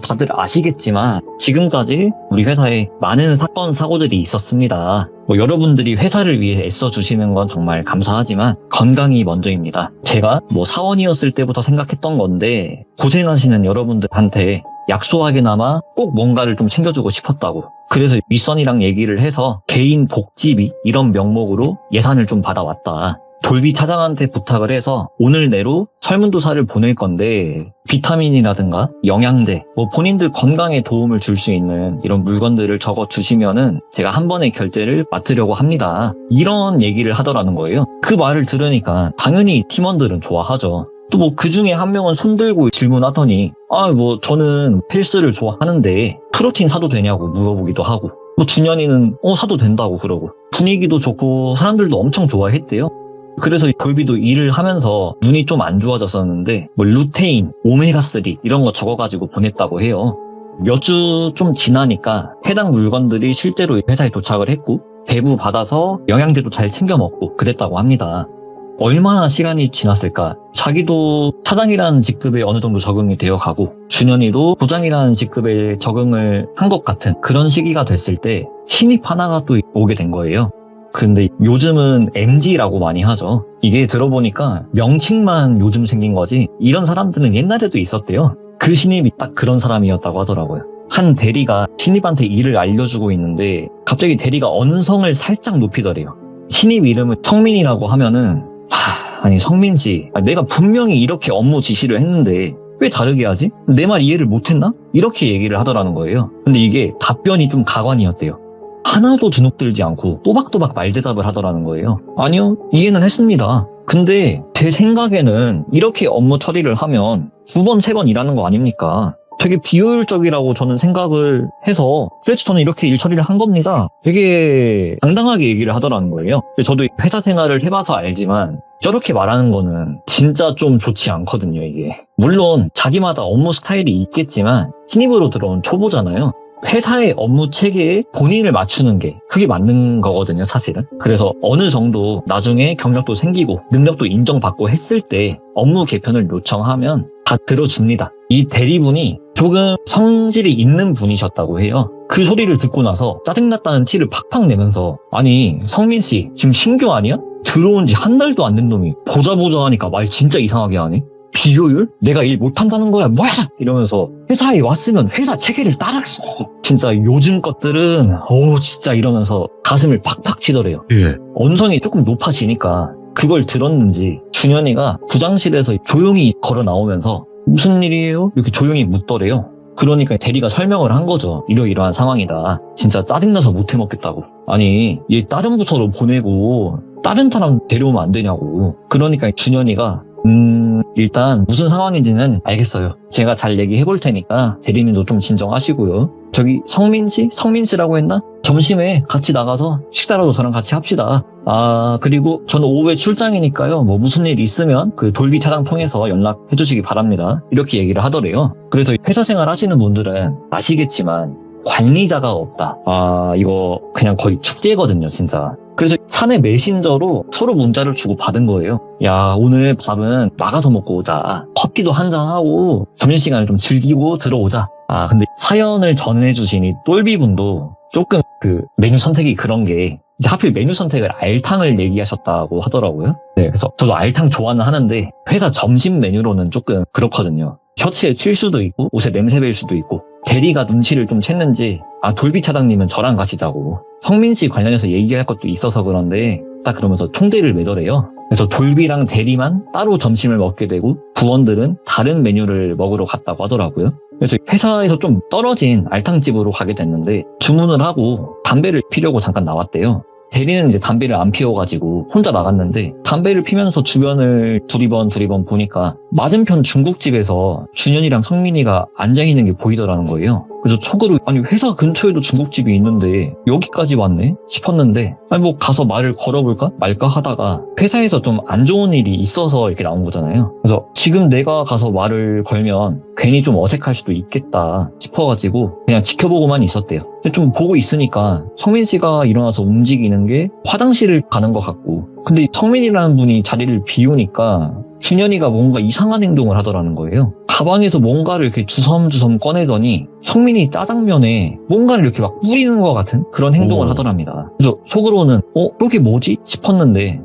다들 아시겠지만 지금까지 우리 회사에 많은 사건 사고들이 있었습니다. 뭐 여러분들이 회사를 위해 애써주시는 건 정말 감사하지만 건강이 먼저입니다. 제가 뭐 사원이었을 때부터 생각했던 건데 고생하시는 여러분들한테 약소하게나마 꼭 뭔가를 좀 챙겨주고 싶었다고. 그래서 윗선이랑 얘기를 해서 개인 복지비 이런 명목으로 예산을 좀 받아왔다. 돌비 차장한테 부탁을 해서 오늘 내로 설문조사를 보낼 건데 비타민이라든가 영양제, 본인들 건강에 도움을 줄 수 있는 이런 물건들을 적어 주시면은 제가 한 번에 결제를 맡으려고 합니다. 이런 얘기를 하더라는 거예요. 그 말을 들으니까 당연히 팀원들은 좋아하죠. 또 그 중에 한 명은 손들고 질문하더니 저는 헬스를 좋아하는데 프로틴 사도 되냐고 물어보기도 하고 준현이는 사도 된다고 그러고 분위기도 좋고 사람들도 엄청 좋아했대요. 그래서 돌비도 일을 하면서 눈이 좀 안 좋아졌었는데 루테인, 오메가3 이런 거 적어가지고 보냈다고 해요. 몇 주 좀 지나니까 해당 물건들이 실제로 회사에 도착을 했고 배부 받아서 영양제도 잘 챙겨 먹고 그랬다고 합니다. 얼마나 시간이 지났을까? 자기도 차장이라는 직급에 어느 정도 적응이 되어 가고 준현이도 부장이라는 직급에 적응을 한 것 같은 그런 시기가 됐을 때 신입 하나가 또 오게 된 거예요. 근데 요즘은 MG라고 많이 하죠. 이게 들어보니까 명칭만 요즘 생긴 거지 이런 사람들은 옛날에도 있었대요. 그 신입이 딱 그런 사람이었다고 하더라고요. 한 대리가 신입한테 일을 알려주고 있는데 갑자기 대리가 언성을 살짝 높이더래요. 신입 이름을 성민이라고 하면은 아니 성민씨, 내가 분명히 이렇게 업무 지시를 했는데 왜 다르게 하지? 내 말 이해를 못했나? 이렇게 얘기를 하더라는 거예요. 근데 이게 답변이 좀 가관이었대요. 하나도 주눅들지 않고 또박또박 말대답을 하더라는 거예요. 아니요, 이해는 했습니다. 근데 제 생각에는 이렇게 업무 처리를 하면 2번, 3번 일하는 거 아닙니까? 되게 비효율적이라고 저는 생각을 해서 그래서 저는 이렇게 일 처리를 한 겁니다. 되게 당당하게 얘기를 하더라는 거예요. 저도 회사 생활을 해봐서 알지만 저렇게 말하는 거는 진짜 좀 좋지 않거든요, 이게. 물론 자기마다 업무 스타일이 있겠지만 신입으로 들어온 초보잖아요. 회사의 업무 체계에 본인을 맞추는 게 그게 맞는 거거든요, 사실은. 그래서 어느 정도 나중에 경력도 생기고 능력도 인정받고 했을 때 업무 개편을 요청하면 다 들어줍니다. 이 대리분이 조금 성질이 있는 분이셨다고 해요. 그 소리를 듣고 나서 짜증났다는 티를 팍팍 내면서 아니 성민씨 지금 신규 아니야? 들어온 지 한 달도 안 된 놈이 보자 하니까 말 진짜 이상하게 하네? 비효율? 내가 일 못한다는 거야 뭐야? 이러면서 회사에 왔으면 회사 체계를 따라서 진짜 요즘 것들은 진짜 이러면서 가슴을 팍팍 치더래요. 예. 언성이 조금 높아지니까 그걸 들었는지 준현이가 부장실에서 조용히 걸어 나오면서 무슨 일이에요? 이렇게 조용히 묻더래요. 그러니까 대리가 설명을 한 거죠. 이러이러한 상황이다. 진짜 짜증나서 못 해먹겠다고. 아니 얘 다른 부서로 보내고 다른 사람 데려오면 안 되냐고. 그러니까 준현이가 일단 무슨 상황인지는 알겠어요. 제가 잘 얘기해 볼 테니까 대리님도 좀 진정하시고요. 저기 성민씨라고 했나? 점심에 같이 나가서 식사라도 저랑 같이 합시다. 그리고 저는 오후에 출장이니까요. 무슨 일 있으면 그 돌비 차장 통해서 연락해 주시기 바랍니다. 이렇게 얘기를 하더래요. 그래서 회사 생활 하시는 분들은 아시겠지만 관리자가 없다. 이거 그냥 거의 축제거든요, 진짜. 그래서 사내 메신저로 서로 문자를 주고 받은 거예요. 야, 오늘 밥은 나가서 먹고 오자. 커피도 한잔하고 점심시간을 좀 즐기고 들어오자. 근데 사연을 전해주신 이 똘비분도 조금 그 메뉴 선택이 그런 게 이제 하필 메뉴 선택을 알탕을 얘기하셨다고 하더라고요. 네, 그래서 저도 알탕 좋아는 하는데 회사 점심 메뉴로는 조금 그렇거든요. 셔츠에 칠 수도 있고 옷에 냄새 뵐 수도 있고 대리가 눈치를 좀 챘는지 돌비 차장님은 저랑 가시자고 성민씨 관련해서 얘기할 것도 있어서 그런데 딱 그러면서 총대를 매더래요. 그래서 돌비랑 대리만 따로 점심을 먹게 되고 부원들은 다른 메뉴를 먹으러 갔다고 하더라고요. 그래서 회사에서 좀 떨어진 알탕집으로 가게 됐는데 주문을 하고 담배를 피려고 잠깐 나왔대요. 대리는 이제 담배를 안 피워가지고 혼자 나갔는데 담배를 피면서 주변을 두리번 보니까 맞은편 중국집에서 준현이랑 성민이가 앉아있는 게 보이더라는 거예요. 그래서 촉으로 아니 회사 근처에도 중국집이 있는데 여기까지 왔네 싶었는데 가서 말을 걸어볼까 말까 하다가 회사에서 좀 안 좋은 일이 있어서 이렇게 나온 거잖아요. 그래서 지금 내가 가서 말을 걸면 괜히 좀 어색할 수도 있겠다 싶어가지고 그냥 지켜보고만 있었대요. 좀 보고 있으니까 성민 씨가 일어나서 움직이는 게 화장실을 가는 것 같고 근데 성민이라는 분이 자리를 비우니까 준현이가 뭔가 이상한 행동을 하더라는 거예요. 가방에서 뭔가를 이렇게 주섬주섬 꺼내더니 성민이 짜장면에 뭔가를 이렇게 막 뿌리는 것 같은 그런 행동을 하더랍니다. 그래서 속으로는 이게 뭐지? 싶었는데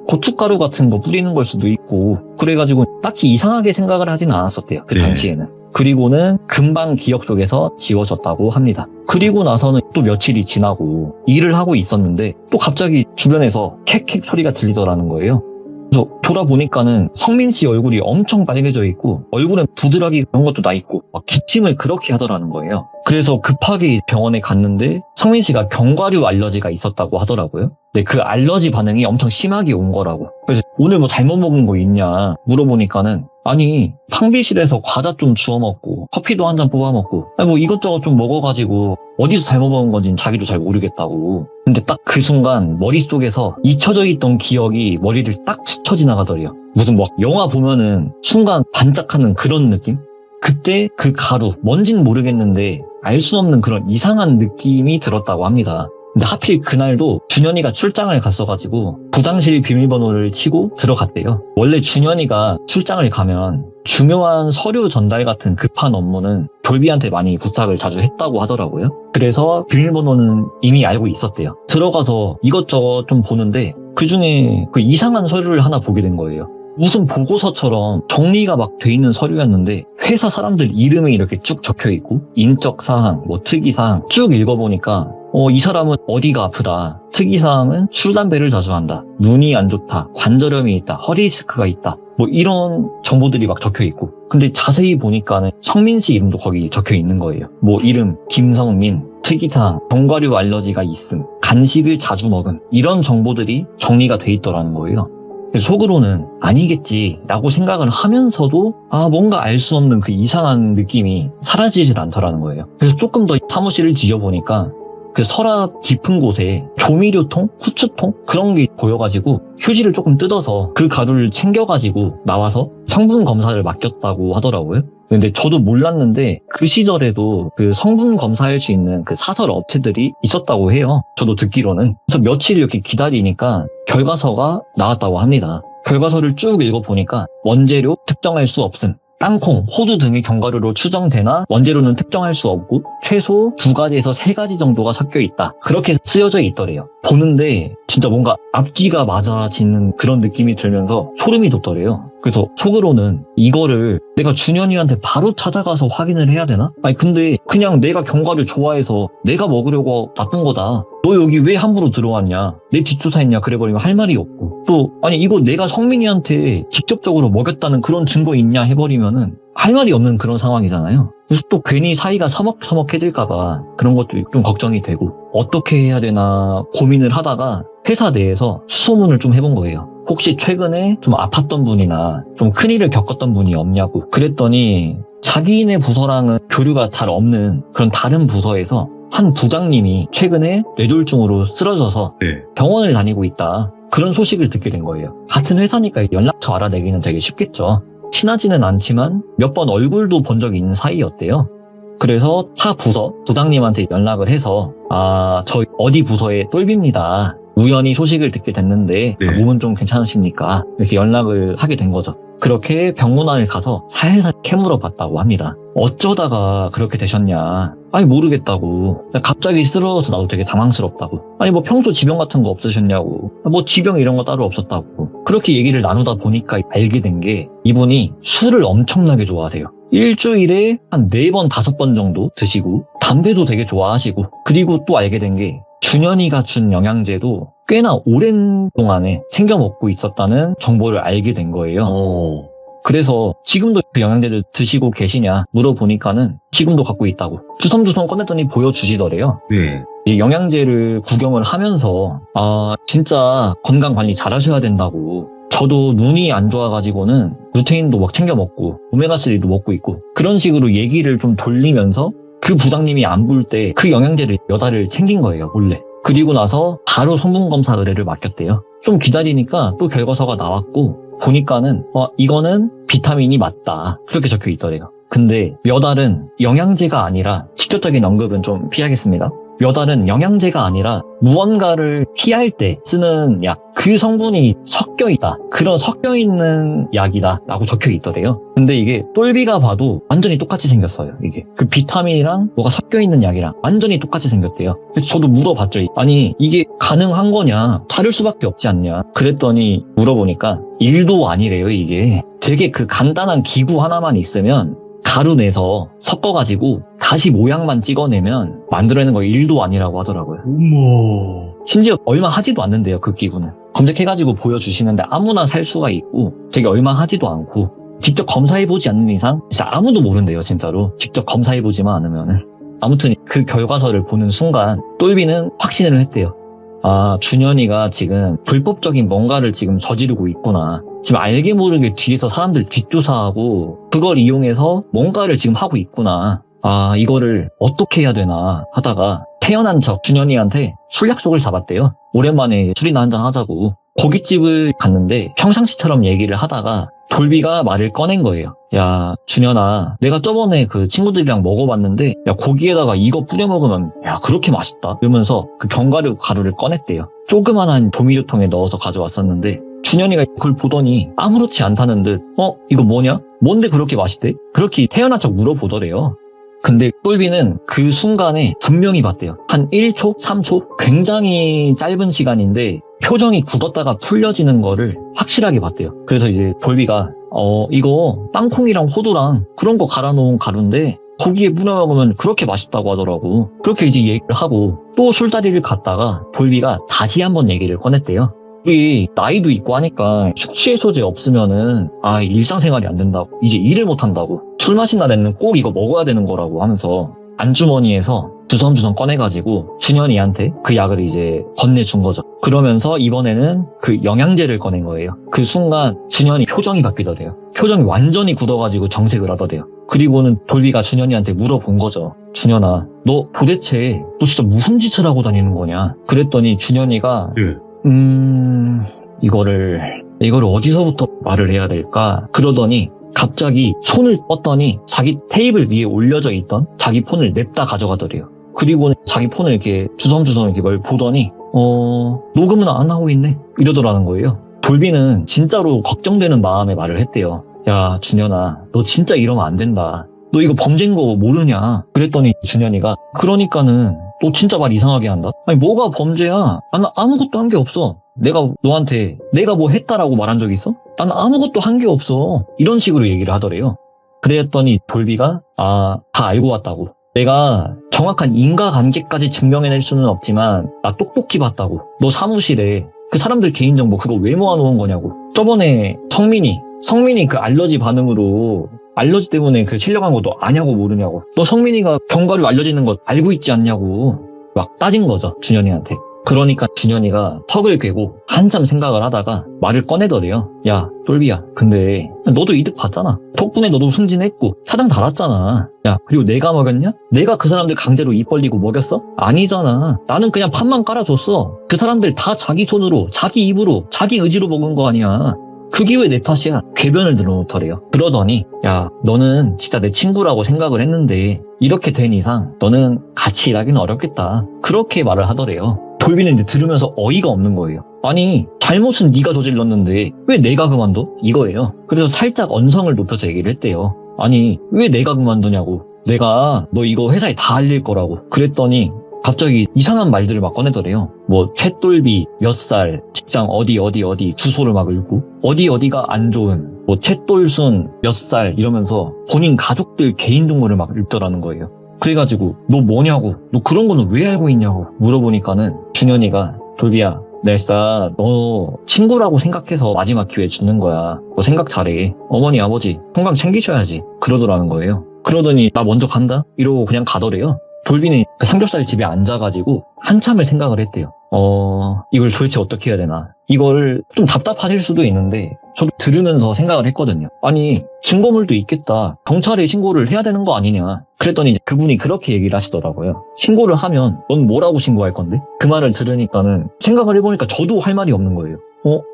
고춧가루 같은 거 뿌리는 걸 수도 있고 그래가지고 딱히 이상하게 생각을 하진 않았었대요. 그 당시에는. 그리고는 금방 기억 속에서 지워졌다고 합니다. 그리고 나서는 또 며칠이 지나고 일을 하고 있었는데 또 갑자기 주변에서 캑캑 소리가 들리더라는 거예요. 그래서 돌아보니까는 성민 씨 얼굴이 엄청 빨개져 있고 얼굴에 부드러기 그런 것도 나 있고 막 기침을 그렇게 하더라는 거예요. 그래서 급하게 병원에 갔는데 성민 씨가 견과류 알러지가 있었다고 하더라고요. 근데 그 알러지 반응이 엄청 심하게 온 거라고. 그래서 오늘 뭐 잘못 먹은 거 있냐 물어보니까는 아니 탕비실에서 과자 좀 주워 먹고 커피도 한 잔 뽑아 먹고 아니 뭐 이것저것 좀 먹어가지고 어디서 잘못 먹은 건지는 자기도 잘 모르겠다고. 근데 딱 그 순간 머릿속에서 잊혀져 있던 기억이 머리를 딱 스쳐 지나가더래요. 무슨 뭐 영화 보면은 순간 반짝하는 그런 느낌? 그때 그 가루 뭔진 모르겠는데 알 수 없는 그런 이상한 느낌이 들었다고 합니다. 근데 하필 그날도 준현이가 출장을 갔어가지고 부장실 비밀번호를 치고 들어갔대요. 원래 준현이가 출장을 가면 중요한 서류 전달 같은 급한 업무는 돌비한테 많이 부탁을 자주 했다고 하더라고요. 그래서 비밀번호는 이미 알고 있었대요. 들어가서 이것저것 좀 보는데 그중에 그 이상한 서류를 하나 보게 된 거예요. 무슨 보고서처럼 정리가 막 돼 있는 서류였는데 회사 사람들 이름이 이렇게 쭉 적혀 있고 인적사항, 뭐 특이사항 쭉 읽어보니까 이 사람은 어디가 아프다. 특이사항은 술, 담배를 자주 한다. 눈이 안 좋다. 관절염이 있다. 허리 디스크가 있다. 뭐 이런 정보들이 막 적혀 있고. 근데 자세히 보니까는 성민 씨 이름도 거기 적혀 있는 거예요. 뭐 이름 김성민, 특이사항, 견과류 알러지가 있음, 간식을 자주 먹음 이런 정보들이 정리가 돼 있더라는 거예요. 속으로는 아니겠지라고 생각을 하면서도 뭔가 알 수 없는 그 이상한 느낌이 사라지질 않더라는 거예요. 그래서 조금 더 사무실을 뒤져보니까 그 서랍 깊은 곳에 조미료통, 후추통 그런 게 보여가지고 휴지를 조금 뜯어서 그 가루를 챙겨가지고 나와서 성분 검사를 맡겼다고 하더라고요. 근데 저도 몰랐는데 그 시절에도 그 성분 검사할 수 있는 그 사설 업체들이 있었다고 해요. 저도 듣기로는. 그래서 며칠 이렇게 기다리니까 결과서가 나왔다고 합니다. 결과서를 쭉 읽어보니까 원재료 특정할 수 없음. 땅콩, 호두 등의 견과류로 추정되나 원재료는 특정할 수 없고 최소 2가지에서 3가지 정도가 섞여 있다. 그렇게 쓰여져 있더래요. 보는데 진짜 뭔가 앞뒤가 맞아지는 그런 느낌이 들면서 소름이 돋더래요. 그래서 속으로는 이거를 내가 준현이한테 바로 찾아가서 확인을 해야 되나? 아니 근데 그냥 내가 견과류 좋아해서 내가 먹으려고 놔둔 거다. 너 여기 왜 함부로 들어왔냐? 내 뒷조사했냐? 그래버리면 할 말이 없고 또 아니 이거 내가 성민이한테 직접적으로 먹였다는 그런 증거 있냐 해버리면은 할 말이 없는 그런 상황이잖아요. 그래서 또 괜히 사이가 서먹서먹해질까봐 그런 것도 좀 걱정이 되고 어떻게 해야 되나 고민을 하다가 회사 내에서 수소문을 좀 해본 거예요. 혹시 최근에 좀 아팠던 분이나 좀 큰일을 겪었던 분이 없냐고. 그랬더니 자기네 부서랑은 교류가 잘 없는 그런 다른 부서에서 한 부장님이 최근에 뇌졸중으로 쓰러져서 병원을 다니고 있다. 그런 소식을 듣게 된 거예요. 같은 회사니까 연락처 알아내기는 되게 쉽겠죠. 친하지는 않지만 몇 번 얼굴도 본 적이 있는 사이였대요. 그래서 타 부서 부장님한테 연락을 해서 저 어디 부서의 똘비입니다. 우연히 소식을 듣게 됐는데 몸은 좀 괜찮으십니까? 이렇게 연락을 하게 된 거죠. 그렇게 병문안을 가서 살살 캐물어 봤다고 합니다. 어쩌다가 그렇게 되셨냐? 아니 모르겠다고. 갑자기 쓰러져서 나도 되게 당황스럽다고. 아니 뭐 평소 지병 같은 거 없으셨냐고. 뭐 지병 이런 거 따로 없었다고. 그렇게 얘기를 나누다 보니까 알게 된 게 이분이 술을 엄청나게 좋아하세요. 일주일에 한 4번, 5번 정도 드시고 담배도 되게 좋아하시고 그리고 또 알게 된 게 준현이가 준 영양제도 꽤나 오랜 동안에 챙겨 먹고 있었다는 정보를 알게 된 거예요. 그래서 지금도 그 영양제를 드시고 계시냐 물어보니까는 지금도 갖고 있다고. 주섬주섬 꺼냈더니 보여주시더래요. 이 영양제를 구경을 하면서 진짜 건강관리 잘 하셔야 된다고. 저도 눈이 안 좋아가지고는 루테인도 막 챙겨 먹고 오메가3도 먹고 있고 그런 식으로 얘기를 좀 돌리면서 그 부장님이 안 볼 때 그 영양제를 몇 알을 챙긴 거예요, 몰래. 그리고 나서 바로 성분검사 의뢰를 맡겼대요. 좀 기다리니까 또 결과서가 나왔고 보니까는 이거는 비타민이 맞다. 그렇게 적혀 있더래요. 근데 몇 알은 영양제가 아니라 직접적인 언급은 좀 피하겠습니다. 몇 알은 영양제가 아니라 무언가를 피할 때 쓰는 약, 그 성분이 섞여있다. 그런 섞여있는 약이다 라고 적혀 있더래요. 근데 이게 똘비가 봐도 완전히 똑같이 생겼어요. 이게 그 비타민이랑 뭐가 섞여있는 약이랑 완전히 똑같이 생겼대요. 그래서 저도 물어봤죠. 아니 이게 가능한 거냐? 다를 수밖에 없지 않냐? 그랬더니 물어보니까 일도 아니래요. 이게 되게 그 간단한 기구 하나만 있으면 가루 내서 섞어가지고 다시 모양만 찍어내면 만들어내는 거 일도 아니라고 하더라고요. 어머. 심지어 얼마 하지도 않는데요, 그 기구는. 검색해가지고 보여주시는데 아무나 살 수가 있고 되게 얼마 하지도 않고 직접 검사해보지 않는 이상 진짜 아무도 모른대요, 진짜로. 직접 검사해보지만 않으면은. 아무튼 그 결과서를 보는 순간 똘비는 확신을 했대요. 아, 준현이가 지금 불법적인 뭔가를 지금 저지르고 있구나. 지금 알게 모르게 뒤에서 사람들 뒷조사하고 그걸 이용해서 뭔가를 지금 하고 있구나. 아, 이거를 어떻게 해야 되나 하다가 태어난 척 준현이한테 술 약속을 잡았대요. 오랜만에 술이나 한잔 하자고. 고깃집을 갔는데 평상시처럼 얘기를 하다가 돌비가 말을 꺼낸 거예요. 야, 준현아, 내가 저번에 그 친구들이랑 먹어봤는데 야, 고기에다가 이거 뿌려 먹으면 야, 그렇게 맛있다. 이러면서 그 견과류 가루를 꺼냈대요. 조그만한 조미료통에 넣어서 가져왔었는데 준현이가 그걸 보더니 아무렇지 않다는 듯 이거 뭐냐? 뭔데 그렇게 맛있대? 그렇게 태어난 척 물어보더래요. 근데 똘비는 그 순간에 분명히 봤대요. 한 1초? 3초? 굉장히 짧은 시간인데 표정이 굳었다가 풀려지는 거를 확실하게 봤대요. 그래서 이제 돌비가 이거 땅콩이랑 호두랑 그런 거 갈아 놓은 가루인데 고기에 뿌려 먹으면 그렇게 맛있다고 하더라고. 그렇게 이제 얘기를 하고 또 술자리를 갔다가 돌비가 다시 한번 얘기를 꺼냈대요. 우리 나이도 있고 하니까 숙취해소제 없으면은 일상생활이 안 된다고, 이제 일을 못 한다고, 술 마신 날에는 꼭 이거 먹어야 되는 거라고 하면서 안주머니에서 주섬주섬 꺼내가지고 준현이한테 그 약을 이제 건네준 거죠. 그러면서 이번에는 그 영양제를 꺼낸 거예요. 그 순간 준현이 표정이 바뀌더래요. 표정이 완전히 굳어가지고 정색을 하더래요. 그리고는 돌비가 준현이한테 물어본 거죠. 준현아, 너 도대체 너 진짜 무슨 짓을 하고 다니는 거냐? 그랬더니 준현이가 이거를 어디서부터 말을 해야 될까? 그러더니 갑자기 손을 뻗더니 자기 테이블 위에 올려져 있던 자기 폰을 냅다 가져가더래요. 그리고 자기 폰을 이렇게 주섬주섬 이렇게 뭘 보더니 녹음은 안 하고 있네 이러더라는 거예요. 돌비는 진짜로 걱정되는 마음에 말을 했대요. 야, 준현아, 너 진짜 이러면 안 된다. 너 이거 범죄인 거 모르냐? 그랬더니 준현이가 그러니까는 너 진짜 말 이상하게 한다. 아니 뭐가 범죄야? 나는 아무것도 한 게 없어. 내가 너한테 내가 뭐 했다라고 말한 적 있어? 나는 아무것도 한 게 없어. 이런 식으로 얘기를 하더래요. 그랬더니 돌비가 다 알고 왔다고. 내가 정확한 인과관계까지 증명해낼 수는 없지만 나 똑똑히 봤다고. 너 사무실에 그 사람들 개인정보 그거 왜 모아놓은 거냐고. 저번에 성민이 그 알러지 반응으로 알러지 때문에 그 실려간 것도 아냐고 모르냐고. 너 성민이가 견과류 알려지는 거 알고 있지 않냐고 막 따진 거죠, 준현이한테. 그러니까 준현이가 턱을 괴고 한참 생각을 하다가 말을 꺼내더래요. 야, 똘비야, 근데 너도 이득 봤잖아. 덕분에 너도 승진했고 사장 달았잖아. 야, 그리고 내가 먹였냐? 내가 그 사람들 강제로 입 벌리고 먹였어? 아니잖아. 나는 그냥 판만 깔아줬어. 그 사람들 다 자기 손으로, 자기 입으로, 자기 의지로 먹은 거 아니야. 그게 왜 내 탓이야? 궤변을 늘어놓더래요. 그러더니 야, 너는 진짜 내 친구라고 생각을 했는데 이렇게 된 이상 너는 같이 일하기는 어렵겠다. 그렇게 말을 하더래요. 돌비는 이제 들으면서 어이가 없는 거예요. 아니, 잘못은 네가 저질렀는데 왜 내가 그만둬? 이거예요. 그래서 살짝 언성을 높여서 얘기를 했대요. 아니, 왜 내가 그만두냐고. 내가 너 이거 회사에 다 알릴 거라고. 그랬더니 갑자기 이상한 말들을 막 꺼내더래요. 뭐 채돌비 몇 살, 직장 어디 주소를 막 읽고 어디가 안 좋은, 뭐 채돌순 몇 살 이러면서 본인 가족들 개인정보를 막 읽더라는 거예요. 그래가지고 너 뭐냐고, 너 그런 거는 왜 알고 있냐고 물어보니까는 준현이가 돌비야, 내가 너 친구라고 생각해서 마지막 기회 주는 거야. 너 생각 잘해. 어머니 아버지 건강 챙기셔야지. 그러더라는 거예요. 그러더니 나 먼저 간다 이러고 그냥 가더래요. 돌비는 그 삼겹살 집에 앉아가지고 한참을 생각을 했대요. 이걸 도대체 어떻게 해야 되나. 이걸 좀 답답하실 수도 있는데 저도 들으면서 생각을 했거든요. 아니, 증거물도 있겠다. 경찰에 신고를 해야 되는 거 아니냐. 그랬더니 그분이 그렇게 얘기를 하시더라고요. 신고를 하면 넌 뭐라고 신고할 건데? 그 말을 들으니까는 생각을 해보니까 저도 할 말이 없는 거예요.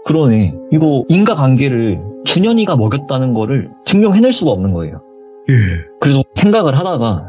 그러네. 이거 인과관계를 준현이가 먹였다는 거를 증명해낼 수가 없는 거예요. 예. 그래서 생각을 하다가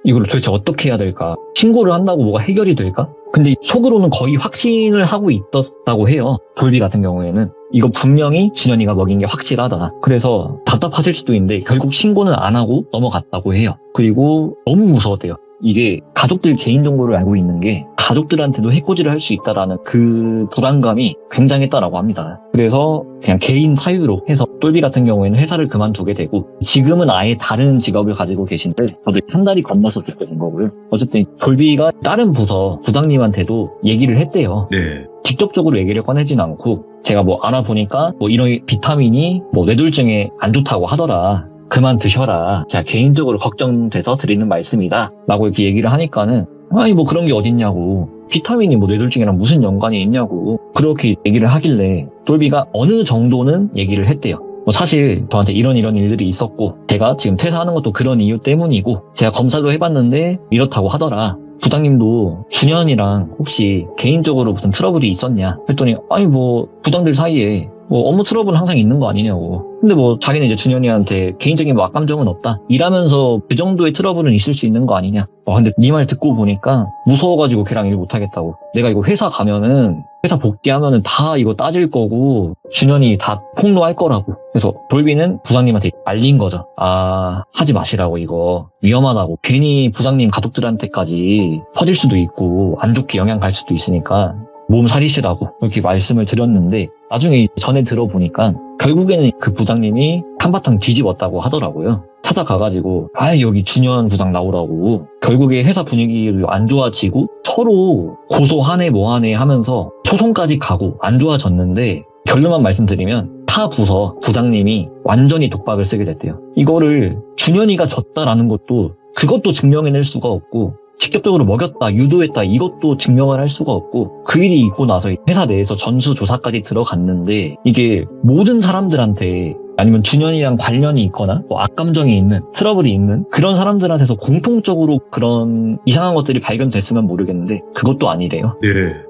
이걸 도대체 어떻게 해야 될까? 신고를 한다고 뭐가 해결이 될까? 근데 속으로는 거의 확신을 하고 있었다고 해요. 돌비 같은 경우에는. 이거 분명히 준현이가 먹인 게 확실하다. 그래서 답답하실 수도 있는데 결국 신고는 안 하고 넘어갔다고 해요. 그리고 너무 무서웠대요. 이게 가족들 개인정보를 알고 있는 게 가족들한테도 해코지를 할 수 있다라는 그 불안감이 굉장했다라고 합니다. 그래서 그냥 개인 사유로 해서 똘비 같은 경우에는 회사를 그만두게 되고 지금은 아예 다른 직업을 가지고 계신데 저도 한 달이 건너서 듣게 된 거고요. 어쨌든 똘비가 다른 부서 부장님한테도 얘기를 했대요. 네. 직접적으로 얘기를 꺼내진 않고 제가 뭐 알아보니까 뭐 이런 비타민이 뭐 뇌졸중에 안 좋다고 하더라. 그만 드셔라. 제가 개인적으로 걱정돼서 드리는 말씀이다. 라고 이렇게 얘기를 하니까는 아니 뭐 그런 게 어딨냐고. 비타민이 뭐 뇌졸중이랑 무슨 연관이 있냐고. 그렇게 얘기를 하길래 똘비가 어느 정도는 얘기를 했대요. 뭐 사실 저한테 이런 일들이 있었고 제가 지금 퇴사하는 것도 그런 이유 때문이고 제가 검사도 해봤는데 이렇다고 하더라. 부장님도 준현이랑 혹시 개인적으로 무슨 트러블이 있었냐 했더니 아니 뭐 부장들 사이에 뭐 업무 트러블 항상 있는 거 아니냐고. 근데 뭐 자기는 이제 준현이한테 개인적인 뭐 악감정은 없다. 일하면서 그 정도의 트러블은 있을 수 있는 거 아니냐. 근데 네 말 듣고 보니까 무서워가지고 걔랑 일 못하겠다고. 내가 이거 회사 가면은 회사 복귀하면은 다 이거 따질 거고 준현이 다 폭로할 거라고. 그래서 돌비는 부장님한테 알린 거죠. 아 하지 마시라고 이거 위험하다고. 괜히 부장님 가족들한테까지 퍼질 수도 있고 안 좋게 영향 갈 수도 있으니까 몸 사리시라고 이렇게 말씀을 드렸는데 나중에 전에 들어보니까 결국에는 그 부장님이 한바탕 뒤집었다고 하더라고요. 찾아가가지고 여기 준현 부장 나오라고. 결국에 회사 분위기도 안 좋아지고 서로 고소하네 뭐하네 하면서 소송까지 가고 안 좋아졌는데 결론만 말씀드리면 타 부서 부장님이 완전히 독박을 쓰게 됐대요. 이거를 준현이가 졌다라는 것도 그것도 증명해낼 수가 없고 직접적으로 먹였다, 유도했다 이것도 증명을 할 수가 없고 그 일이 있고 나서 회사 내에서 전수조사까지 들어갔는데 이게 모든 사람들한테 아니면 준현이랑 관련이 있거나 뭐 악감정이 있는 트러블이 있는 그런 사람들한테서 공통적으로 그런 이상한 것들이 발견됐으면 모르겠는데 그것도 아니래요. 네.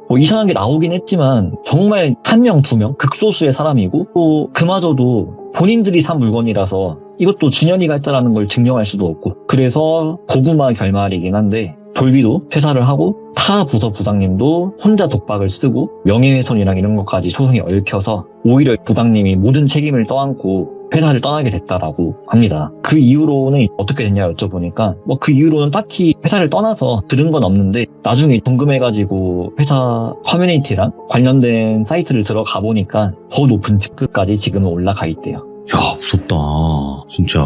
뭐 이상한 게 나오긴 했지만 정말 한 명, 두 명 극소수의 사람이고 또 그마저도 본인들이 산 물건이라서 이것도 준현이가 했다라는 걸 증명할 수도 없고 그래서 고구마 결말이긴 한데 돌비도 퇴사를 하고 타 부서 부장님도 혼자 독박을 쓰고 명예훼손이랑 이런 것까지 소송이 얽혀서 오히려 부장님이 모든 책임을 떠안고 회사를 떠나게 됐다라고 합니다. 그 이후로는 어떻게 됐냐 여쭤보니까 뭐 그 이후로는 딱히 회사를 떠나서 들은 건 없는데 나중에 궁금해가지고 회사 커뮤니티랑 관련된 사이트를 들어가 보니까 더 높은 직급까지 지금은 올라가 있대요. 야 무섭다 진짜.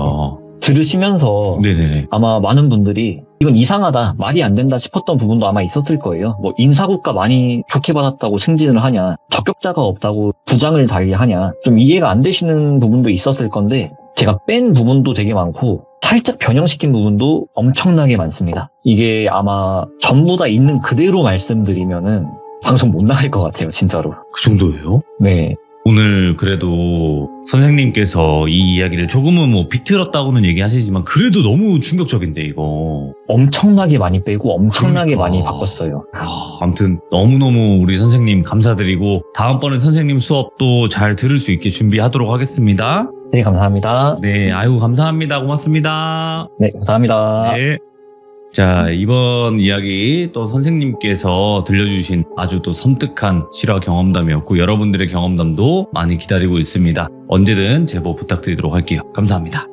들으시면서 네네. 아마 많은 분들이 이건 이상하다, 말이 안 된다 싶었던 부분도 아마 있었을 거예요. 뭐 인사고가 많이 좋게 받았다고 승진을 하냐, 적격자가 없다고 부장을 달리하냐, 좀 이해가 안 되시는 부분도 있었을 건데 제가 뺀 부분도 되게 많고 살짝 변형시킨 부분도 엄청나게 많습니다. 이게 아마 전부 다 있는 그대로 말씀드리면은 방송 못 나갈 것 같아요, 진짜로. 그 정도예요? 네. 오늘 그래도 선생님께서 이 이야기를 조금은 뭐 비틀었다고는 얘기하시지만 그래도 너무 충격적인데 이거 엄청나게 많이 빼고 엄청나게 그러니까. 많이 바꿨어요. 아무튼 너무너무 우리 선생님 감사드리고 다음번에 선생님 수업도 잘 들을 수 있게 준비하도록 하겠습니다. 네, 감사합니다. 네, 아이고 감사합니다. 고맙습니다. 네, 감사합니다. 네. 자, 이번 이야기 또 선생님께서 들려주신 아주 또 섬뜩한 실화 경험담이었고 여러분들의 경험담도 많이 기다리고 있습니다. 언제든 제보 부탁드리도록 할게요. 감사합니다.